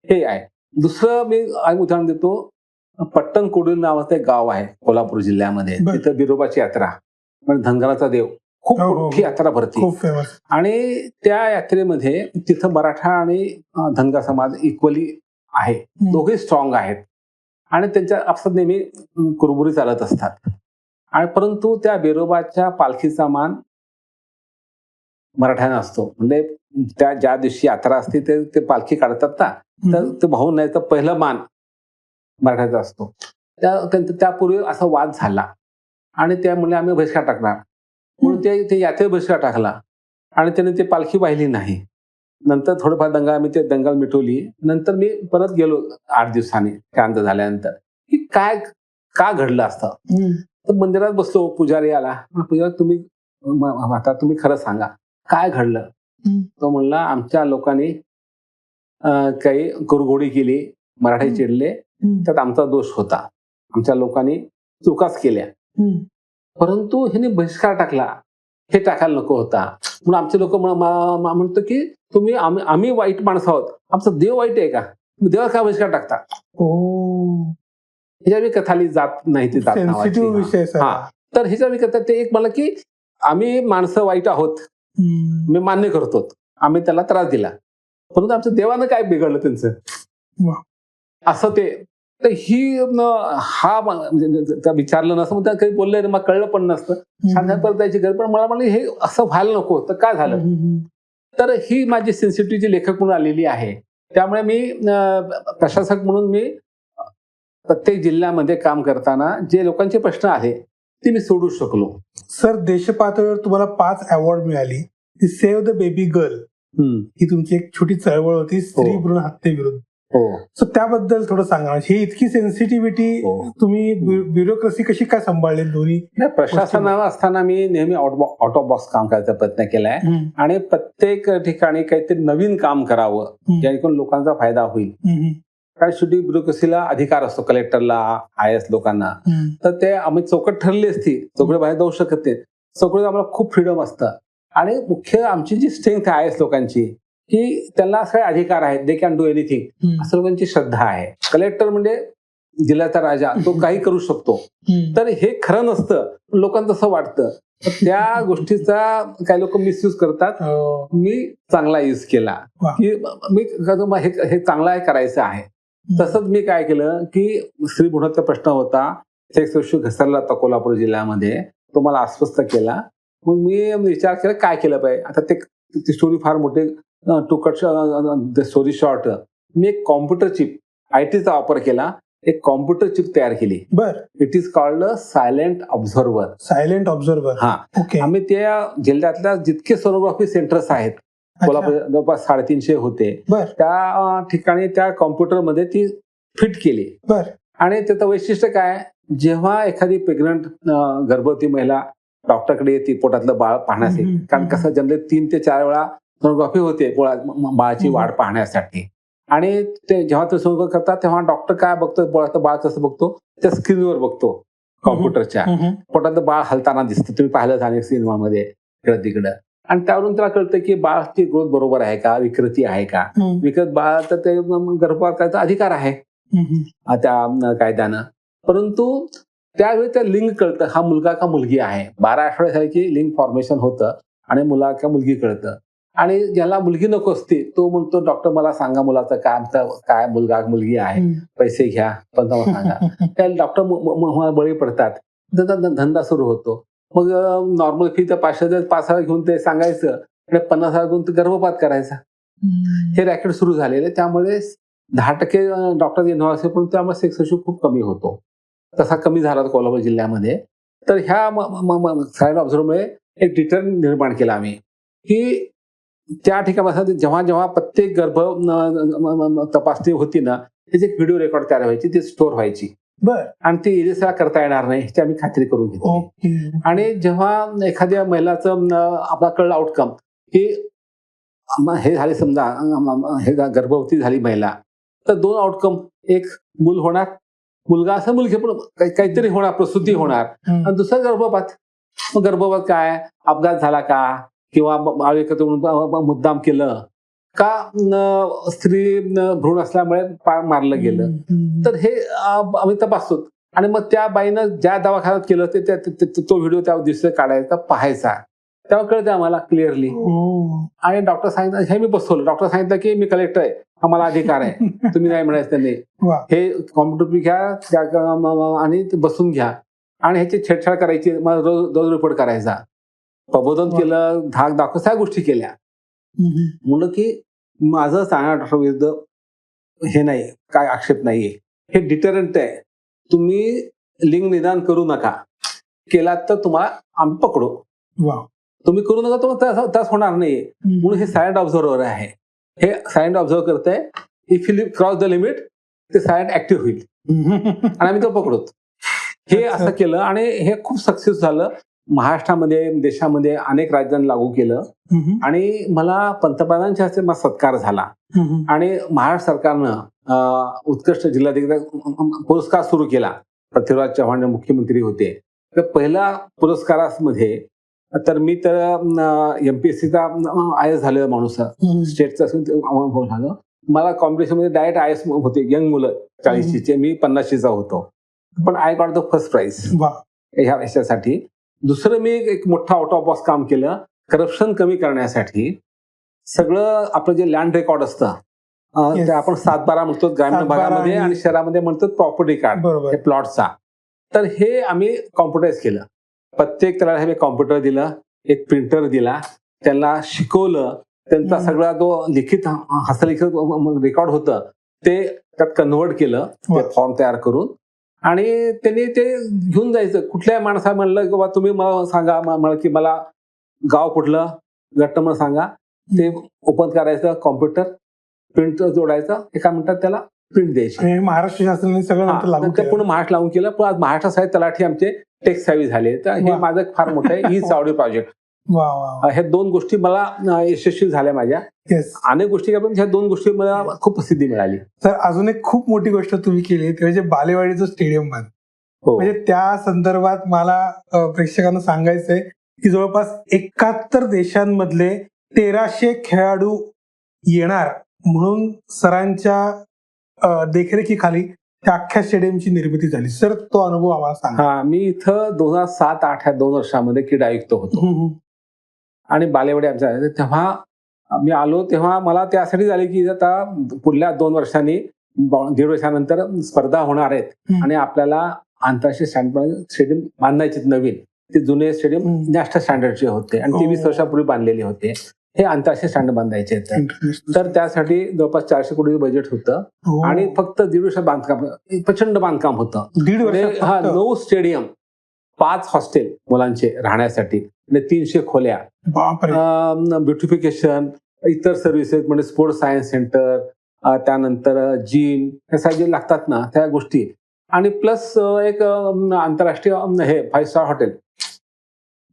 हे आहे. दुसरं मी उदाहरण देतो. पट्टणकोडी नावाचं एक गाव आहे कोल्हापूर जिल्ह्यामध्ये. तिथं बिरोबाची यात्रा म्हणजे धनगराचा देव खूप मोठी यात्रा भरते आणि त्या यात्रेमध्ये तिथं मराठा आणि धनगर समाज इक्वली आहे. दोघे स्ट्रॉंग आहेत आणि त्यांच्या आपसात नेहमी कुरबुरी चालत असतात. आणि परंतु त्या बिरोबाच्या पालखीचा मान मराठ्यांना असतो. म्हणजे त्या ज्या दिवशी यात्रा असते ते पालखी काढतात ना, तर ते भाऊ नाही तर पहिलं मान मराठ्याचा असतो. त्यापूर्वी असा वाद झाला आणि त्यामुळे आम्ही बहिष्कार टाकणार म्हणून ते यात्रे बहिष्कार टाकला आणि त्याने ते पालखी वाहिली नाही. नंतर थोडंफार आम्ही ते दंगल मिटवली. नंतर मी परत गेलो 8 दिवसांनी शांत झाल्यानंतर की काय का घडलं असतं. तर मंदिरात बसलो, पुजारी आला. पुजारी तुम्ही खरं सांगा काय घडलं. तो म्हणला आमच्या लोकांनी काही कुरघोडी केली, मराठी चिडले, त्यात आमचा दोष होता, आमच्या लोकांनी चुकाच केल्या, परंतु ह्याने बहिष्कार टाकला, हे टाकायला नको होता. म्हणून आमचे लोक म्हणतो की तुम्ही आम्ही वाईट माणसं आहोत, आमचा देव वाईट आहे का, देवा का बहिष्कार टाकता. ह्याच्या कथाली जात नाही ती जात नावाची. तर ह्याच्या कथा ते एक मला की आम्ही माणसं वाईट आहोत मी मान्य करतो, आम्ही त्याला त्रास दिला, परंतु आमच्या देवानं काय बिघडलं त्यांचं असं ते. तर ही हा त्या विचारलं नसतं, मग त्या काही बोललं मग कळलं पण नसतं, शांत परत जायची गरज. पण मला म्हणलं हे असं व्हायला नको होतं, काय झालं. तर ही माझी सेन्सिटिव्हिटी लेखक म्हणून आलेली आहे. त्यामुळे मी प्रशासक म्हणून मी प्रत्येक जिल्ह्यामध्ये काम करताना जे लोकांचे प्रश्न आहे ते मी सोडू शकलो. सर, देशपातळीवर तुम्हाला 5 अवॉर्ड मिळाली. ती सेव्ह द बेबी गर्ल ही तुमची एक छोटी चळवळ होती स्त्री भ्रूण हत्येविरुद्ध. सो त्याबद्दल थोडं सांगा. ही इतकी सेन्सिटिव्हिटी तुम्ही ब्युरोक्रेसी कशी काय सांभाळली दोन्ही? प्रशासनात असताना मी नेहमी आउट ऑफ बॉक्स काम करायचा प्रयत्न केलाय आणि प्रत्येक ठिकाणी काहीतरी नवीन काम करावं जेणेकरून लोकांचा फायदा होईल. कारण शेवटी ब्युरोक्रेसीला अधिकार असतो, कलेक्टरला, IAS लोकांना. तर ते आम्ही चौकट ठरली असती, चौकडी बाहेर जाऊ शकत नाही. चौकडीत आम्हाला खूप फ्रीडम असतं आणि मुख्य आमची जी स्ट्रेंथ आहे IAS लोकांची की त्यांना असे अधिकार आहेत, दे कॅन डू एनिथिंग, असं लोकांची श्रद्धा आहे. कलेक्टर म्हणजे जिल्ह्याचा राजा, तो काही करू शकतो. तर हे खरं नसतं, लोकांना तसं वाटतं. त्या गोष्टीचा काही लोक मिसयूज करतात. मी चांगला यूज केला की मी हे चांगला करायचं आहे. तसंच मी काय केलं की स्त्री भ्रूणाचा प्रश्न होता, सेक्स रेशो घसरला होता कोल्हापूर जिल्ह्यामध्ये, तो मला अस्वस्थ केला. मग मी विचार केला काय केलं पाहिजे. आता ती स्टोरी फार मोठी, टू कट स्टोरी शॉर्ट, मी एक कॉम्प्युटर चिप ITचा वापर केला, एक कॉम्प्युटर चिप तयार केली. It is called silent observer. Silent observer. हा, आम्ही त्या जिल्ह्यातल्या जितके सोनोग्राफी सेंटर्स आहेत कोल्हापूर जवळपास 350 होते, त्या ठिकाणी त्या कॉम्प्युटरमध्ये ती फिट केली. आणि त्याचं वैशिष्ट्य काय, जेव्हा एखादी प्रेग्नंट गर्भवती महिला डॉक्टरकडे येते पोटातलं बाळ पाहण्यासाठी, कारण कसं जनरली 3 ते 4 वेळा सोनोग्राफी होते बाळाची वाढ पाहण्यासाठी. आणि ते जेव्हा ते सोनोग्राफी करतात तेव्हा डॉक्टर काय बघतो, पोटातलं बाळ कसं बघतो, त्या स्क्रीनवर बघतो कॉम्प्युटरच्या. पोटातलं बाळ हलताना दिसतं, तुम्ही पाहिलं अनेक सिनेमामध्ये इकडं तिकडं. आणि त्यावरून त्याला कळतं की बाळाची ग्रोथ बरोबर आहे का, विकृती आहे का. विकृत बाळ तर ते गर्भपात करायचा अधिकार आहे त्या कायद्यानं. परंतु त्यावेळी त्या लिंग कळतं, हा मुलगा का मुलगी आहे. 12 आठवड्यासारखी लिंग फॉर्मेशन होतं आणि मुला का मुलगी कळतं. आणि ज्याला मुलगी नको असते तो म्हणतो डॉक्टर मला सांगा मुलाचं काय, आमचा काय मुलगा मुलगी आहे, पैसे घ्या, पण सांगा. त्या डॉक्टर बळी पडतात, धंदा सुरू होतो. मग नॉर्मल फी तर 5,000 घेऊन ते सांगायचं आणि 50,000 घेऊन ते गर्भपात करायचा. हे रॅकेट सुरू झालेले, त्यामुळे 10% डॉक्टर इन्व्हॉल्व असेल, पण त्यामुळे सेक्स रेशो खूप कमी होतो. तसा कमी झाला कोल्हापूर जिल्ह्यामध्ये. तर ह्या साईड ऑब्झर्वमुळे एक डिटर्न निर्माण केला आम्ही, की त्या ठिकाणी जेव्हा जेव्हा प्रत्येक गर्भ तपासणी होती ना, त्याची एक व्हिडिओ रेकॉर्ड तयार व्हायची, ती स्टोअर व्हायची बर. आणि ती इरिसला करता येणार नाही ह्याची आम्ही खात्री करून घेतली. ओके. आणि जेव्हा एखाद्या महिलाचं आपला कळलं आउटकम की हे झाले, समजा हे गर्भवती झाली महिला, तर 2 आउटकम, एक मूल होणार, मुलगा असं मुलगी पण काहीतरी होणार, प्रसूती होणार, आणि दुसरं गर्भपात. मग गर्भपात काय, अपघात झाला का, किंवा मुद्दाम केलं का, स्त्री भ्रूण असल्यामुळे मारलं गेलं, तर हे आम्ही तपासतो. आणि मग त्या बाईनं ज्या दवाखान्यात केलं तो व्हिडिओ त्या दिवशी काढायचा, पाहायचा, तेव्हा कळतं आम्हाला क्लिअरली. आणि डॉक्टर सांगितलं, हे मी बसवलं, डॉक्टर सांगितलं की मी कलेक्टर आहे, हा मला अधिकार आहे, तुम्ही नाही म्हणायचं त्यांनी, हे कॉम्प्युटर घ्या आणि बसून घ्या, आणि ह्याची छेडछाड करायची, मला रोज रिपोर्ट करायचा, प्रबोधन केलं, धाक दाखव, सगळ्या गोष्टी केल्या. म्हणलं की माझं सांगणार डॉक्टर विरुद्ध हे नाही, काय आक्षेप नाहीये, हे डिटरंट आहे, तुम्ही लिंग निदान करू नका, केलात तर तुम्हाला आम्ही पकडू, तुम्ही करू नका तर तास होणार नाहीये. म्हणून हे सायलेंट ऑब्झर्वर आहे, हे सायलेंट ऑब्झर्व करतंय, if you cross the limit ते सायलेंट ऍक्टिव्ह होईल आणि आम्ही तो पकडतो. हे असं केलं आणि हे खूप सक्सेस झालं. महाराष्ट्रामध्ये, देशामध्ये अनेक राज्यांनी लागू केलं आणि मला पंतप्रधानांच्या हस्ते माझा सत्कार झाला. आणि महाराष्ट्र सरकारनं उत्कृष्ट जिल्हाधिकारी पुरस्कार सुरू केला. पृथ्वीराज चव्हाण मुख्यमंत्री होते, तर पहिल्या पुरस्कारामध्ये तर मी तर MPSCचा IAS झालेला माणूस, स्टेटचा झालं. मला कॉम्पिटिशन मध्ये डायरेक्ट IAS होते, यंग मुलं 40चे, मी 50चा होतो, पण I got the first prize ह्या याच्यासाठी. दुसरं मी एक मोठा आउट ऑफ बॉक्स काम केलं, करप्शन कमी करण्यासाठी. सगळं आपलं जे लँड रेकॉर्ड असतं, ते आपण 7/12 म्हणतो ग्रामीण भागामध्ये, आणि शहरामध्ये म्हणतो प्रॉपर्टी कार्ड, हे प्लॉटचा, तर हे आम्ही कॉम्प्युटराइज केलं. प्रत्येक त्याला हे कॉम्प्युटर दिलं, एक प्रिंटर दिला, त्यांना शिकवलं, त्यांचा सगळा जो लिखित हस्तलिखित रेकॉर्ड होतं ते त्यात कन्व्हर्ट केलं, ते फॉर्म तयार करून, आणि त्यांनी ते घेऊन जायचं. कुठल्याही माणसा म्हणलं की बाबा तुम्ही मला सांगा, मला की मला गाव कुठलं, गट्ट मला सांगा, ते ओपन करायचं कॉम्प्युटर, प्रिंट जोडायचं, एका मिनिटात त्याला प्रिंट द्यायची. महाराष्ट्र शासनाने सगळं लागू केलं, पूर्ण महाराष्ट्र लागू केलं. पण आज महाराष्ट्र साहेब तलाठी आमचे टेक सावी झाले, तर हे माझं फार मोठं आहे, ई चावडी प्रोजेक्ट. ह्या 2 गोष्टी मला यशस्वी झाल्या माझ्या. अनेक गोष्टी, पण ह्या 2 गोष्टी मला खूप प्रसिद्धी मिळाली. तर अजून एक खूप मोठी गोष्ट तुम्ही केली, ते म्हणजे बालेवाडीचं स्टेडियम बांध. म्हणजे त्या संदर्भात मला प्रेक्षकांना सांगायचंय की जवळपास 71 देशांमधले 1300 खेळाडू येणार म्हणून सरांच्या देखरेखीखाली त्या अख्ख्या स्टेडियमची निर्मिती झाली. सर, तो अनुभव आम्हाला सांगा. मी इथं 2007-08 ह्या 2 वर्षामध्ये क्रीडा आयुक्त होतो, आणि बालेवाडी आमच्या, तेव्हा मी आलो तेव्हा मला त्यासाठी झाले की आता पुढल्या 2 वर्षांनी, 1.5 वर्षानंतर स्पर्धा होणार आहेत आणि आपल्याला आंतरराष्ट्रीय स्टेडियम बांधायचे नवीन. ते जुने स्टेडियम नॅशनल स्टँडर्डचे होते आणि ते 20 वर्षापूर्वी बांधलेले होते. हे आंतरराष्ट्रीय स्टँडर्ड बांधायचे आहेत. तर त्यासाठी जवळपास 400 कोटी बजेट होतं आणि फक्त 1.5 वर्ष बांधकाम, प्रचंड बांधकाम होतं. 1.5 वर्ष. 9 स्टेडियम, 5 हॉस्टेल मुलांचे राहण्यासाठी, 300 खोल्या, ब्युटिफिकेशन, इतर सर्व्हिसेस म्हणजे स्पोर्ट्स सायन्स सेंटर, त्यानंतर जिम, ह्या सगळ्या जे लागतात ना त्या गोष्टी, आणि प्लस एक आंतरराष्ट्रीय हे 5 स्टार हॉटेल.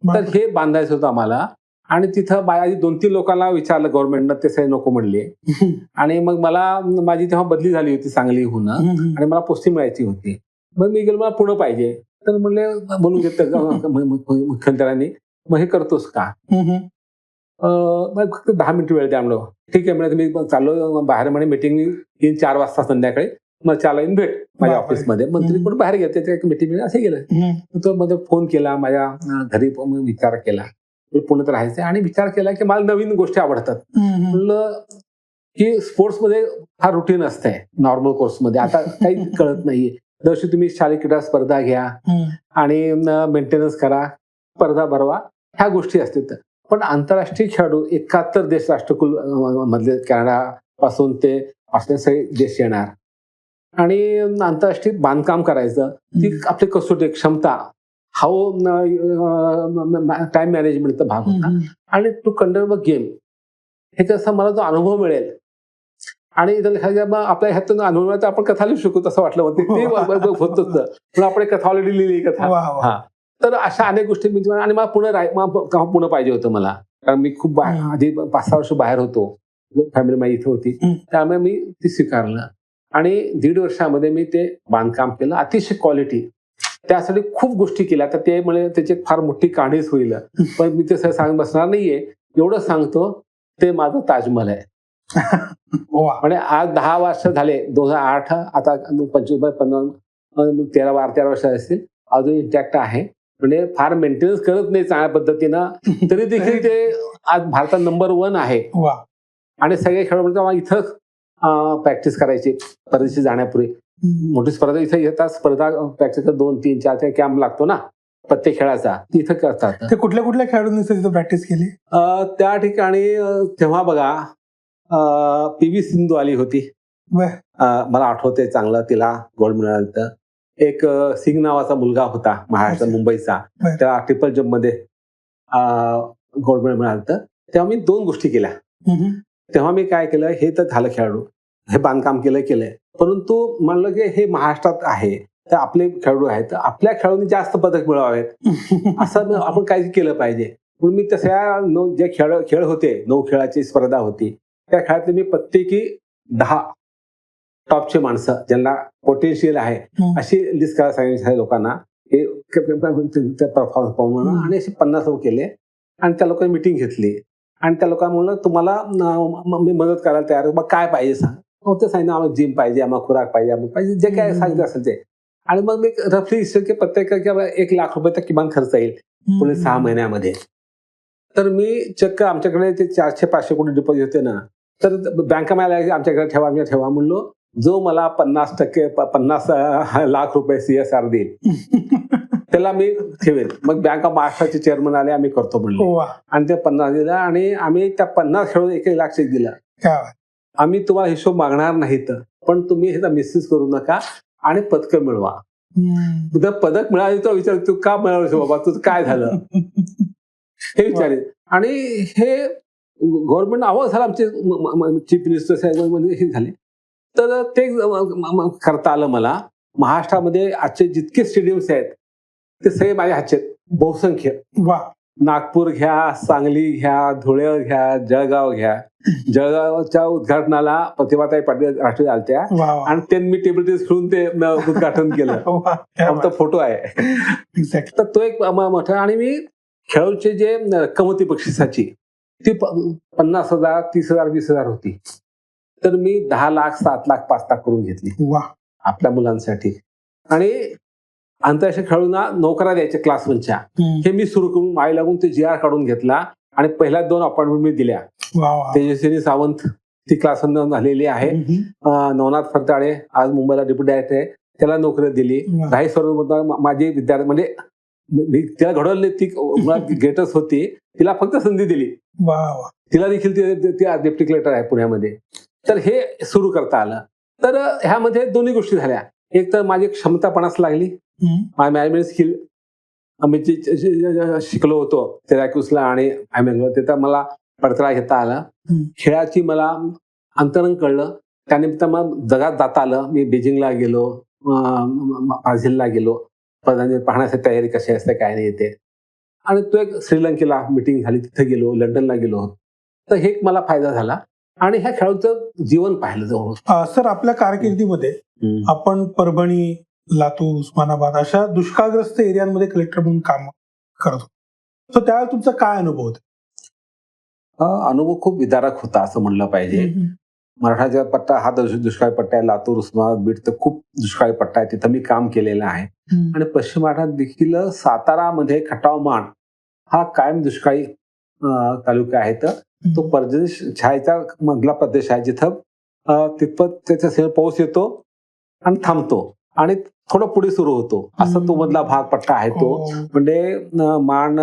तर हे बांधायचं होतं आम्हाला. आणि तिथं आधी 2-3 लोकांना विचारलं गव्हर्नमेंटनं, ते सगळे नको म्हणले. आणि मग मला, माझी तेव्हा बदली झाली होती सांगलीहून, आणि मला पोस्टिंग मिळायची होती. मग मी गेलो, मला पुणे पाहिजे. तर म्हणले, बोलून घेतलं मुख्यमंत्र्यांनी, मग हे करतोस का? मग फक्त 10 मिनिटं वेळ द्या म्हणलं. ठीक आहे म्हणे, मी चाललो बाहेर, म्हणे मीटिंग येईल 4 वाजता संध्याकाळी, मग 4ला येऊन भेट माझ्या ऑफिसमध्ये. मंत्री पण बाहेर घेते, त्या मीटिंग असे गेलं. तो मध्ये फोन केला, माझ्या घरी विचार केला, पुण्यात राहायचं, आणि विचार केला की मला नवीन गोष्टी आवडतात. म्हणलं की स्पोर्ट्समध्ये फार रुटीन असते नॉर्मल कोर्समध्ये, आता काही कळत नाहीये. दरवर्षी तुम्ही शालेय क्रीडा स्पर्धा घ्या आणि मेंटेनन्स करा, स्पर्धा भरवा, ह्या गोष्टी असतात. पण आंतरराष्ट्रीय खेळाडू 71 देश राष्ट्रकुल मधले कॅनडा पासून ते असले सगळे देश येणार आणि आंतरराष्ट्रीय बांधकाम करायचं. ती आपली कसोटी क्षमता हाऊ टाइम मॅनेजमेंटचा भाग होता आणि टू कंडक्ट अ गेम हे कसं मला जो अनुभव मिळेल आणि आपल्या ह्यातून अनुभव मिळाला तर आपण कथा लिहू शकू तसं वाटलं होतं ते होत होतं. पण आपण कथा ऑलरेडी लिहिली कथा. हा तर अशा अनेक गोष्टी मी आणि मला पुणे पाहिजे होतं मला, कारण मी खूप आधी 5-6 वर्ष बाहेर होतो, फॅमिली माझी इथे होती, त्यामुळे मी ती स्वीकारलं आणि 1.5 वर्षामध्ये मी ते बांधकाम केलं अतिशय क्वालिटी. त्यासाठी खूप गोष्टी केल्या तर ते म्हणजे त्याची फार मोठी कहाणीच होईल, पण मी ते सांगत बसणार नाहीये. एवढं सांगतो ते माझं ताजमहल आहे. म्हणजे आज 10 वर्ष झाले, 2008 आता 13 वर्ष असतील, अजून इंटॅक्ट आहे. म्हणजे फार मेंटेनन्स करत नाही चांगल्या पद्धतीनं, तरी देखील ते आज भारतात नंबर 1 आहे. आणि सगळे खेळ म्हणजे इथं प्रॅक्टिस करायची परदेशी जाण्यापूर्वी. मोठी स्पर्धा इथे येतात, स्पर्धा प्रॅक्टिस 2, 3, 4 कॅम्प लागतो ना प्रत्येक खेळाचा, तिथं करतात. ते कुठल्या कुठल्या खेळाडूंनी तिथं प्रॅक्टिस केली? त्या ठिकाणी तेव्हा बघा PV सिंधू आली होती, मला आठवते चांगलं, तिला गोल्ड मिळालं. एक सिंग नावाचा मुलगा होता महाराष्ट्र मुंबईचा, त्या ट्रिपल जम्प मध्ये गोल्ड मेडल मिळालं. तेव्हा मी 2 गोष्टी केल्या. तेव्हा मी काय केलं, हे तर झालं खेळाडू, हे बांधकाम केलंय, परंतु म्हणलं की हे महाराष्ट्रात आहे तर आपले खेळाडू आहेत, तर आपल्या खेळाडूंनी जास्त पदक मिळवावेत असं आपण काय केलं पाहिजे. म्हणून मी तशा जे खेळ होते, 9 खेळाची स्पर्धा होती, त्या खेळातले मी प्रत्येकी 10 टॉपचे माणसं ज्यांना पोटेन्शियल आहे अशी लिस्ट करायला सांगितली लोकांना, परफॉर्मन्स पाहून, आणि असे 50 लोक केले आणि त्या लोकांनी मिटिंग घेतली आणि त्या लोकांना म्हणलं तुम्हाला मी मदत करायला तयार, मग काय पाहिजे सांग. ते सांगितलं आम्हाला जिम पाहिजे, आम्हाला खुराक पाहिजे, आम्हाला पाहिजे, जे काय सांगितलं असेल ते. आणि मग मी रफली की प्रत्येक 1 लाख रुपये तर किमान खर्च येईल पुढे 6 महिन्यामध्ये. तर मी चक्क आमच्याकडे ते 400-500 कोटी डिपॉझिट होते ना, तर बँका मला आमच्याकडे ठेवा म्हणलो, जो मला 50 लाख रुपये CSR देईल त्याला मी ठेवेल. मग बँक ऑफ महाराष्ट्राचे चेअरमन आले, आम्ही करतो म्हणले आणि ते 50 दिलं आणि आम्ही त्या 50 खेळून 1 लाख चेक दिला. आम्ही तुम्हाला हिशोब मागणार नाहीत, पण तुम्ही हे मिसयूज करू नका आणि पदक मिळवा. उद्या पदक मिळाले तर विचार तू का मिळालं बाबा, तुझं काय झालं हे विचारेल. आणि हे गव्हर्नमेंट आवाज झाला, आमचे चीफ मिनिस्टर साहेब हे झाले, तर ते करता आलं मला. महाराष्ट्रामध्ये आजचे जितके स्टेडियम्स आहेत ते सगळे माझ्या हातचे बहुसंख्य. नागपूर घ्या, सांगली घ्या, धुळे घ्या, जळगाव घ्या. जळगावच्या उद्घाटनाला प्रतिभाताई पाटील राष्ट्रीय आलत्या आणि त्यांनी मी टेबल टेनिस खेळून ते उद्घाटन केलं. आमचा फोटो आहे. तर तो एक मोठा. आणि मी खेळाडूचे जे रक्कम होती बक्षिसाची ती 50,000, 30,000, 20,000 होती. तर मी 10 लाख, 7 लाख, 5 लाख करून घेतली आपल्या मुलांसाठी. आणि आंतरराष्ट्रीय खेळाडूंना नोकऱ्या द्यायच्या क्लास 1च्या, हे मी सुरू करून मागे लागून ते GR काढून घेतला आणि पहिल्या 2 अपॉइंटमेंट मी दिल्या. तेजस्विनी सावंत ती क्लास 1 झालेली आहे. नवनाथ फरताळे आज मुंबईला डेप्युटी डायरेक्टर आहे, त्याला नोकरी दिली. राही सरोवर माझी विद्यार्थी, म्हणजे तिला घडवली, ती ग्रेटच होती, तिला फक्त संधी दिली. तिला देखील ती डेप्टी कलेक्टर आहे पुण्यामध्ये. तर हे सुरू करता आलं. तर ह्यामध्ये दोन्ही गोष्टी झाल्या. एक तर माझी क्षमता पणास लागली, माझी मॅनेजमेंट स्किल आम्ही जे शिकलो होतो सिरॅक्यूसला आणि आयमेनला, ते तर मला पडताळा घेता आला. खेळाची मला अंतरंग कळलं, त्यानिमित्त मग जगात जाता आलं. मी बीजिंगला गेलो, ब्राझीलला गेलो, पाहण्याची तयारी कशी असते काय नाही येते. आणि तो एक श्रीलंकेला मीटिंग झाली, तिथे गेलो, लंडनला गेलो. तर हे मला फायदा झाला आणि ह्या खेळाडूचं जीवन पाहिलं जवळ. सर, आपल्या कारकिर्दीमध्ये आपण परभणी, लातूर, उस्मानाबाद अशा दुष्काळग्रस्त एरियांमध्ये कलेक्टर म्हणून काम करतो. तर त्यावेळेला तुमचा काय अनुभव होता? अनुभव खूप विदारक होता असं म्हणलं पाहिजे. मराठाचा पट्टा हा दुष्काळी पट्टा आहे. लातूर, उस्मानाबाद, बीड तर खूप दुष्काळी पट्टा आहे, तिथं मी काम केलेलं आहे. आणि पश्चिम महाराष्ट्रात देखील सातारामध्ये खटाव माण हा कायम दुष्काळी तालुका आहे. तर तो परदेश छायेचा मधला प्रदेश आहे, जिथं तिथपत त्याचा पाऊस येतो आणि थांबतो आणि थोडं पुढे सुरू होतो, असा तो मधला भाग पट्टा आहे तो. म्हणजे माण,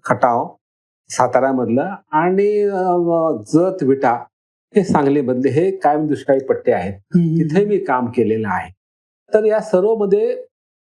खटाव, साताऱ्यामधलं आणि जत विटा हे सांगलीमधले हे कायम दुष्काळी पट्टे आहेत. तिथे मी काम केलेलं आहे. तर या सर्व मध्ये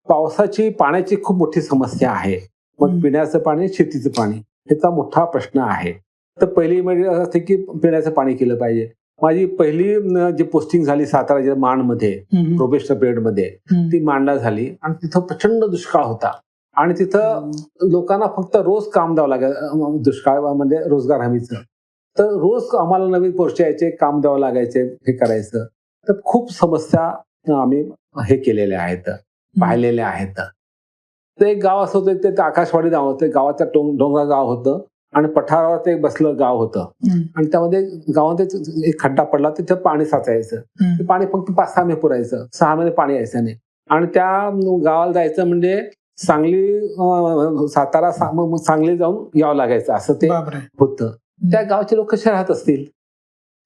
पावसाची पाण्याची खूप मोठी समस्या आहे. मग पिण्याचं पाणी, शेतीचं पाणी याचा मोठा प्रश्न आहे. तर पहिली म्हणजे असते की पिण्याचं पाणी केलं पाहिजे. माझी पहिली जी पोस्टिंग झाली सातारा जिल्ह्यात माणमध्ये प्रोबेशनल पिरियड मध्ये, ती माणला झाली आणि तिथं प्रचंड दुष्काळ होता आणि तिथं लोकांना फक्त रोज काम द्यावं लागायचं, दुष्काळ म्हणजे रोजगार हमीचं. तर रोज आम्हाला नवीन पोस्ट यायचे, काम द्यावं लागायचे, हे करायचं. तर खूप समस्या आम्ही हे केलेल्या आहेत, पाहिलेल्या आहेत. तर एक गाव असं होतं, ते आकाशवाडी गाव होतं, गावाच्या डोंगराळ गाव होतं आणि पठारावर ते बसलं गाव होतं आणि त्यामध्ये गावामध्ये एक खड्डा पडला, तिथे पाणी साचायचं. ते पाणी फक्त 5-6 महिने पुरायचं, 6 महिने पाणी यायचं नाही. आणि त्या गावाला जायचं म्हणजे सांगली सातारा सांगली जाऊन यावं लागायचं, असं ते होतं. त्या गावचे लोक कसे राहत असतील,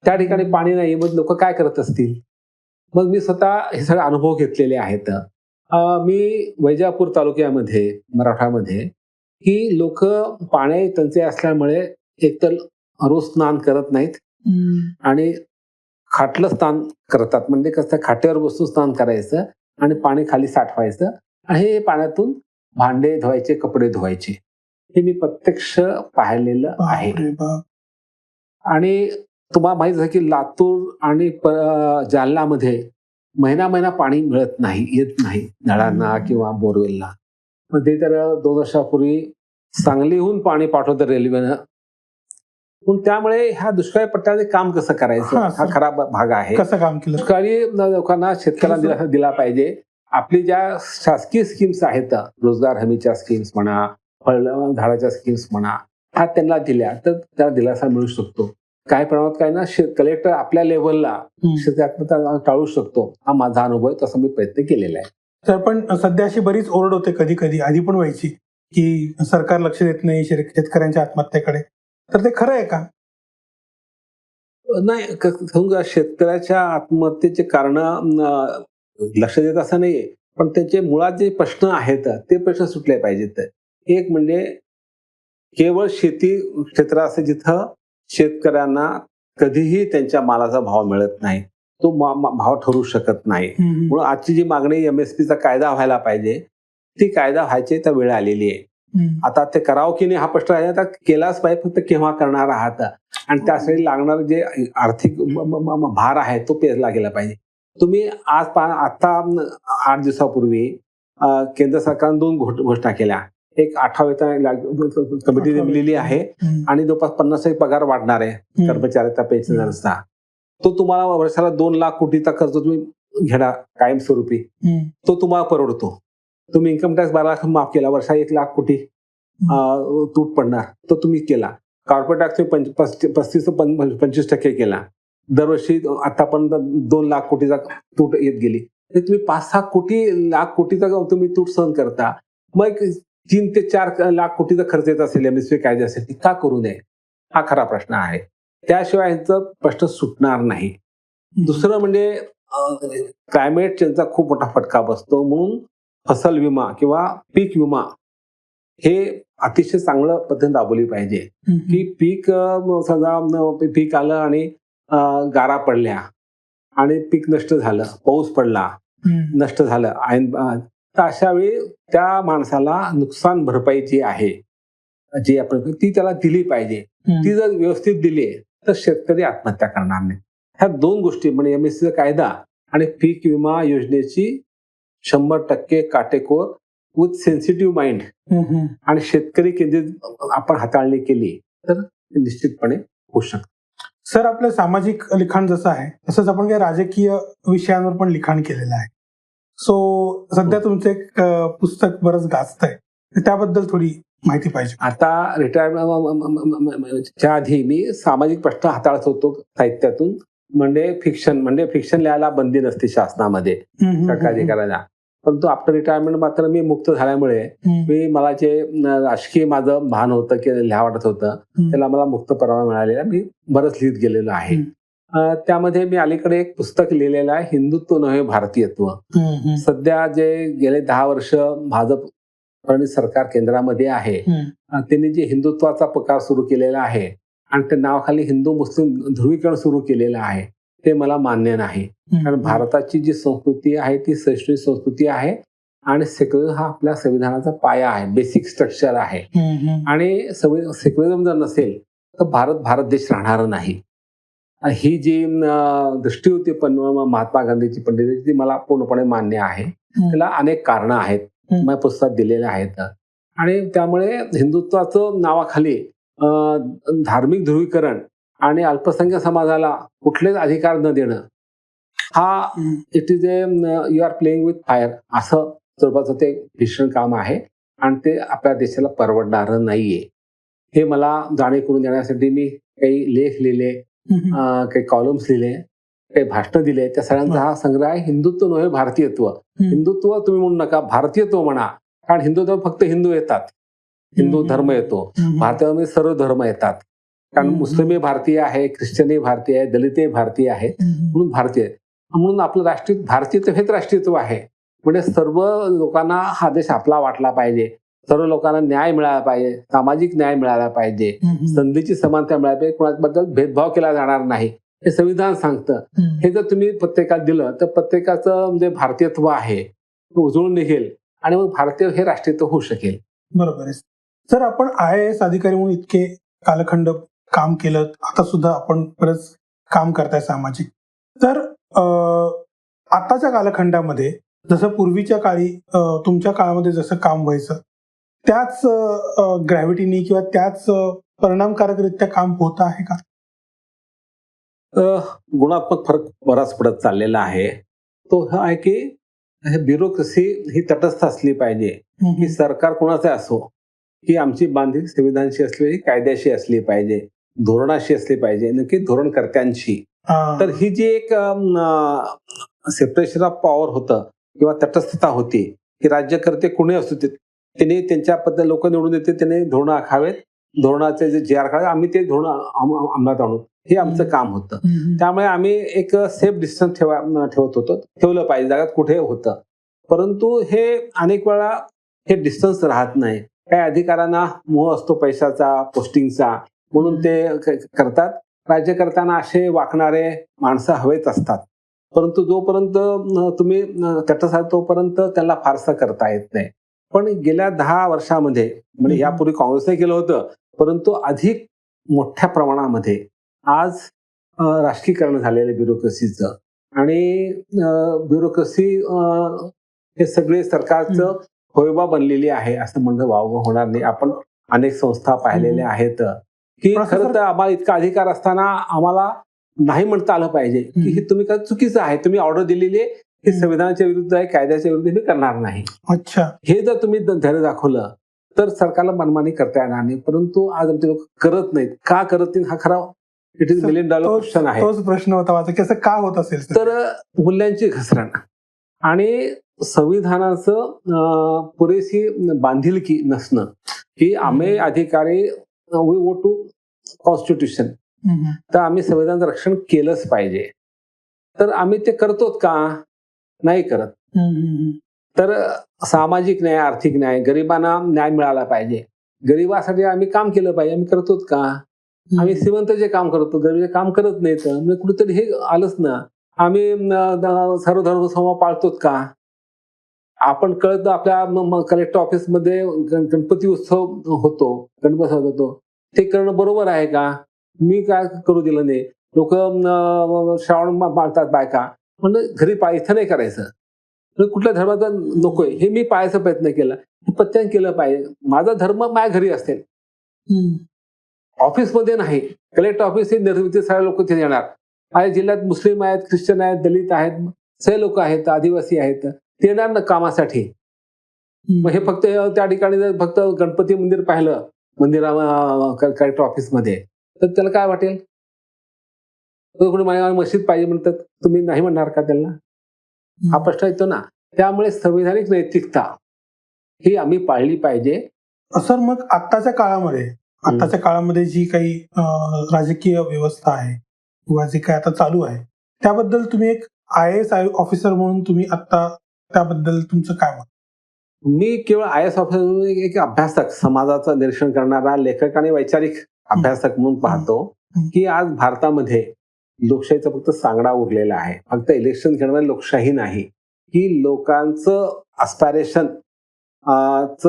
त्या ठिकाणी पाणी नाही, मग लोक काय करत असतील. मग मी स्वतः हे सगळे अनुभव घेतलेले आहेत. मी वैजापूर तालुक्यामध्ये मराठामध्ये ही लोक पाणी टंचाई असल्यामुळे एकतर रोज स्नान करत नाहीत आणि खाटलं स्नान करतात. म्हणजे कसं खाटेवर बसून स्नान करायचं आणि पाणी खाली साठवायचं आणि हे पाण्यातून भांडे धुवायचे, कपडे धुवायचे. हे मी प्रत्यक्ष पाहिलेलं आहे. आणि तुम्हाला माहित आहे की लातूर आणि जालन्यामध्ये महिना पाणी मिळत नाही, येत नाही नळांना किंवा बोरवेलला. मध्ये तर 2 वर्षापूर्वी सांगलीहून पाणी पाठवतं रेल्वेनं. पण त्यामुळे ह्या दुष्काळी पट्ट्यामध्ये काम कसं करायचं, हा खरा भाग आहे. कसं काम केलं? दुष्काळी लोकांना, शेतकऱ्यांना दिला पाहिजे. आपली ज्या शासकीय स्कीम्स आहेत, रोजगार हमीच्या स्कीम्स म्हणा, फळ झाडाच्या स्कीम्स म्हणा, ह्या त्यांना दिल्या तर त्याला दिलासा मिळू शकतो. काही प्रमाणात काय ना, कलेक्टर आपल्या लेव्हलला शेतकऱ्यांना टाळू शकतो. हा माझा अनुभव आहे, तसा मी प्रयत्न केलेला आहे. तर पण सध्या अशी बरीच ओरड होते, कधी कधी आधी पण व्हायची, की सरकार लक्ष देत नाही शेतकऱ्यांच्या आत्महत्येकडे. तर ते खरं आहे का? नाही, समजा शेतकऱ्याच्या आत्महत्येचे कारण लक्ष देत असं नाहीये, पण त्याचे मुळात जे प्रश्न आहेत ते प्रश्न सुटले पाहिजेत. एक म्हणजे केवळ शेती क्षेत्र असं जिथं शेतकऱ्यांना कधीही त्यांच्या मालाचा भाव मिळत नाही, तो भाव ठरू शकत नाही. म्हणून आजची जी मागणी MSPचा कायदा व्हायला पाहिजे, ती कायदा व्हायची तर वेळ आलेली आहे. आता ते करावं की नाही हा प्रश्न आहे. आता केलाच पाहिजे, फक्त केव्हा करणार आहात आणि त्यासाठी लागणार जे आर्थिक भार आहे तो पेलला गेला पाहिजे. तुम्ही आता 8 दिवसापूर्वी केंद्र सरकारने 2 घोषणा केल्या. एक 8 वेतन कमिटी नेमलेली आहे आणि जवळपास 50% पगार वाढणार आहे कर्मचाऱ्याचा, पेन्शनर्सचा. तो तुम्हाला वर्षाला 2 लाख कोटीचा खर्च तुम्ही घेणार कायमस्वरूपी, तो तुम्हाला परवडतो. तुम्ही इन्कम टॅक्स 12 लाख माफ केला, वर्षा 1 लाख कोटी तूट पडणार, तो तुम्ही केला. कॉर्पोरेट टॅक्स 35-25% केला. दरवर्षी आतापर्यंत 2 लाख कोटीचा तूट येत गेली. तुम्ही 5-6 लाख कोटीचा तुम्ही तूट सहन करता, मग 3 ते 4 लाख कोटीचा खर्च येत असेल MSP कायद्यासाठी, का करू नये? हा खरा प्रश्न आहे. त्याशिवाय ह्यांचा प्रश्न सुटणार नाही. दुसरं म्हणजे क्लायमेट चेंजचा खूप मोठा फटका बसतो, म्हणून फसल विमा किंवा पीक विमा हे अतिशय चांगलं पद्धत राबवली पाहिजे. की पीक समजा पीक आलं आणि गारा पडल्या आणि पीक नष्ट झालं, पाऊस पडला, नष्ट झालं, तर अशा वेळी त्या माणसाला नुकसान भरपाई जी आहे, जी आपण ती त्याला दिली पाहिजे. ती जर व्यवस्थित दिली तर शेतकरी आत्महत्या करणार नाही. ह्या 2 गोष्टी म्हणजे MSPचा कायदा आणि पीक विमा योजनेची 100% काटेकोर विथ सेन्सिटिव्ह माइंड आणि शेतकरी केंद्रित आपण हाताळणी केली तर निश्चितपणे होऊ शकतं. सर, आपलं सामाजिक लिखाण जसं आहे तसंच आपण काही राजकीय विषयांवर पण लिखाण केलेलं आहे. सो सध्या तुमचं एक पुस्तक बरंच गाजतंय, त्याबद्दल थोडी माहिती पाहिजे. आता रिटायरमेंटच्या आधी मी सामाजिक प्रश्न हाताळत होतो साहित्यातून. म्हणजे फिक्शन लिहायला बंदी नसते शासनामध्ये सरकारी करायला. परंतु आफ्टर रिटायरमेंट मात्र मी मुक्त झाल्यामुळे मला जे राजकीय माझं भान होतं की लिहा वाटत होतं, त्याला मला मुक्त परवाना मिळालेला. मी बरंच लिहित गेलेलो आहे. त्यामध्ये मी अलीकडे एक पुस्तक लिहिलेलं आहे, हिंदुत्व नव्हे भारतीयत्व. सध्या जे गेले 10 वर्ष भाजप फडणवीस सरकार केंद्रामध्ये आहे, त्यांनी जे हिंदुत्वाचा प्रकार सुरू केलेला आहे आणि त्या नावाखाली हिंदू मुस्लिम ध्रुवीकरण सुरू केलेलं आहे, ते मला मान्य नाही. कारण भारताची जी संस्कृती आहे ती सहिष्णू संस्कृती आहे आणि सेक्युलरिझम हा आपल्या संविधानाचा पाया आहे, बेसिक स्ट्रक्चर आहे. आणि सेक्युलरिझम जर नसेल तर भारत देश राहणार नाही. ही जी दृष्टी होती पण महात्मा गांधीची पंडित ती मला पूर्णपणे मान्य आहे. त्याला अनेक कारणं आहेत, माझ्या पुस्तकात दिलेले आहेत. आणि त्यामुळे हिंदुत्वाचं नावाखाली धार्मिक ध्रुवीकरण आणि अल्पसंख्याक समाजाला कुठलेच अधिकार न देणं हा it is you are playing with fire असं स्वरूपाचं ते भीषण काम आहे आणि ते आपल्या देशाला परवडणारं नाहीये. हे मला जाणीव करून देण्यासाठी मी काही लेख लिहिले, काही कॉलम्स लिहिले, काही भाषणं दिले. त्या सगळ्यांचा हा संग्रह आहे हिंदुत्व नव्हे भारतीयत्व. हिंदुत्व तुम्ही म्हणू नका, भारतीयत्व म्हणा. कारण हिंदुत्व फक्त हिंदू येतात, हिंदू धर्म येतो. भारतामध्ये सर्व धर्म येतात. कारण मुस्लिमही भारतीय आहे, ख्रिश्चनही भारतीय आहे, दलितही भारतीय आहेत, म्हणून भारतीय. म्हणून आपलं राष्ट्रीय भारतीयत्व हेच राष्ट्रीयत्व आहे. म्हणजे सर्व लोकांना हा देश आपला वाटला पाहिजे, सर्व लोकांना न्याय मिळाला पाहिजे, सामाजिक न्याय मिळाला पाहिजे, संधीची समानता मिळाली पाहिजे, कोणाबद्दल भेदभाव केला जाणार नाही, हे संविधान सांगतं. हे जर तुम्ही प्रत्येकाला दिलं तर प्रत्येकाचं म्हणजे भारतीयत्व आहे उजळून निघेल आणि मग भारतीय हे राष्ट्रीयत्व होऊ शकेल. बरोबर आहे सर. आपण IAS अधिकारी म्हणून इतके कालखंड काम केलं, आता सुद्धा आपण बरंच काम करताय सामाजिक. तर आताच्या कालखंडामध्ये जसं पूर्वीच्या काळी तुमच्या काळामध्ये जसं काम व्हायचं त्याच ग्रॅव्हिटीनी किंवा त्याच परिणामकारकरित्या काम होत आहे का? गुणात्मक फरक बराच पडत चाललेला आहे. तो हा आहे की ब्युरोक्रेसी ही तटस्थ असली पाहिजे, की सरकार कोणाचे असो, की आमची बांधील संविधानाशी असली, कायद्याशी असली पाहिजे, धोरणाशी असली पाहिजे, नक्की धोरणकर्त्यांशी. तर ही जी एक सेपरेशन ऑफ पॉवर होतं किंवा तटस्थता होती, की राज्यकर्ते कोणी असू त्यांनी त्यांच्या पद्धत लोक निवडून येते, त्यांनी धोरणं आखावेत, धोरणाचे जे GR काढावे, आम्ही ते धोरण अंमलात आणू, हे आमचं काम होतं. त्यामुळे आम्ही एक सेफ डिस्टन्स ठेवत होतो, ठेवलं पाहिजे जागात कुठे होतं. परंतु हे अनेक वेळा हे डिस्टन्स राहत नाही. काही अधिकाऱ्यांना मोह असतो पैशाचा, पोस्टिंगचा, म्हणून ते करतात. राज्यकर्त्यांना असे वाकणारे माणसं हवेच असतात. परंतु जोपर्यंत तुम्ही तटस्थ आहात तोपर्यंत त्यांना फारसं करता येत नाही. पण गेल्या 10 वर्षामध्ये म्हणजे यापूर्वी काँग्रेसने केलं होतं, परंतु अधिक मोठ्या प्रमाणामध्ये आज राष्ट्रीयकरण झालेलं ब्युरोक्रेसीचं. आणि ब्युरोक्रेसी हे सगळे सरकारचं होयबा बनलेली आहे असं म्हणणं वावगं होणार नाही. आपण अनेक संस्था पाहिलेल्या आहेत की खरं तर आम्हाला इतका अधिकार असताना आम्हाला नाही म्हणता आलं पाहिजे की हे तुम्ही काय चुकीचं आहे, तुम्ही ऑर्डर दिलेली आहे, हे संविधानाच्या विरुद्ध आहे, कायद्याच्या विरुद्ध, मी करणार नाही. अच्छा, हे जर तुम्ही धैर्य दाखवलं तर सरकारला मनमानी करता येणार नाही. परंतु आज आमचे लोक करत नाहीत. का करत नाही हा खरा इट इज $1 million क्वेश्चन आहे. तोच प्रश्न होता माझा की असं का होत असेल? तर मूल्यांची घसरण आणि संविधानाचं पुरेशी बांधिलकी नसणं, की आम्ही अधिकारी वी गो टू कॉन्स्टिट्यूशन, तर आम्ही संविधानाचं रक्षण केलंच पाहिजे. तर आम्ही ते करतोत का? नाही करत. तर सामाजिक न्याय, आर्थिक न्याय, गरिबांना न्याय मिळाला पाहिजे, गरिबासाठी आम्ही काम केलं पाहिजे, आम्ही करतोत का? आम्ही श्रीमंत जे काम करतो, गरीब काम करत नाही. तर म्हणजे कुठेतरी हे आलंच ना. आम्ही सर्व धर्म समभाव पाळतोत का? आपण कळत आपल्या कलेक्टर ऑफिसमध्ये गणपती उत्सव होतो, गणपती होतो, ते करणं बरोबर आहे का? मी काय करू दिलं नाही. लोक श्रावण पाळतात बायका, म्हणजे घरी इथं नाही करायचं. कुठल्या धर्माचा नकोय हे मी पाळायचा प्रयत्न केला, पत्त्यान केलं पाहिजे. माझा धर्म माझ्या घरी असेल, ऑफिसमध्ये नाही. कलेक्टर ऑफिस हे निर्मिती सगळे लोक तिथे येणार. माझ्या जिल्ह्यात मुस्लिम आहेत, ख्रिश्चन आहेत, दलित आहेत, सगळे लोक आहेत, आदिवासी आहेत, ते येणार ना कामासाठी. मग हे फक्त त्या ठिकाणी जर फक्त गणपती मंदिर पाहिलं कलेक्टर ऑफिसमध्ये तर त्याला काय वाटेल? कोणी माझ्या मस्जिद पाहिजे म्हणतात, तुम्ही नाही म्हणणार का त्यांना? हा प्रश्न येतो ना. त्यामुळे संविधानिक नैतिकता ही आम्ही पाळली पाहिजे. सर, मग आत्ताच्या काळामध्ये जी काही राजकीय व्यवस्था आहे किंवा जे काही आता चालू आहे त्याबद्दल तुम्ही एक IAS ऑफिसर म्हणून तुम्ही आता त्याबद्दल तुमचं काय मत? मी केवळ IAS ऑफिसर एक अभ्यासक, समाजाचं निरीक्षण करणारा लेखक आणि वैचारिक अभ्यासक म्हणून पाहतो की आज भारतामध्ये लोकशाहीचा फक्त सांगडा उरलेला आहे. फक्त इलेक्शन घेणं लोकशाही नाही, की लोकांचं अस्पायरेशन च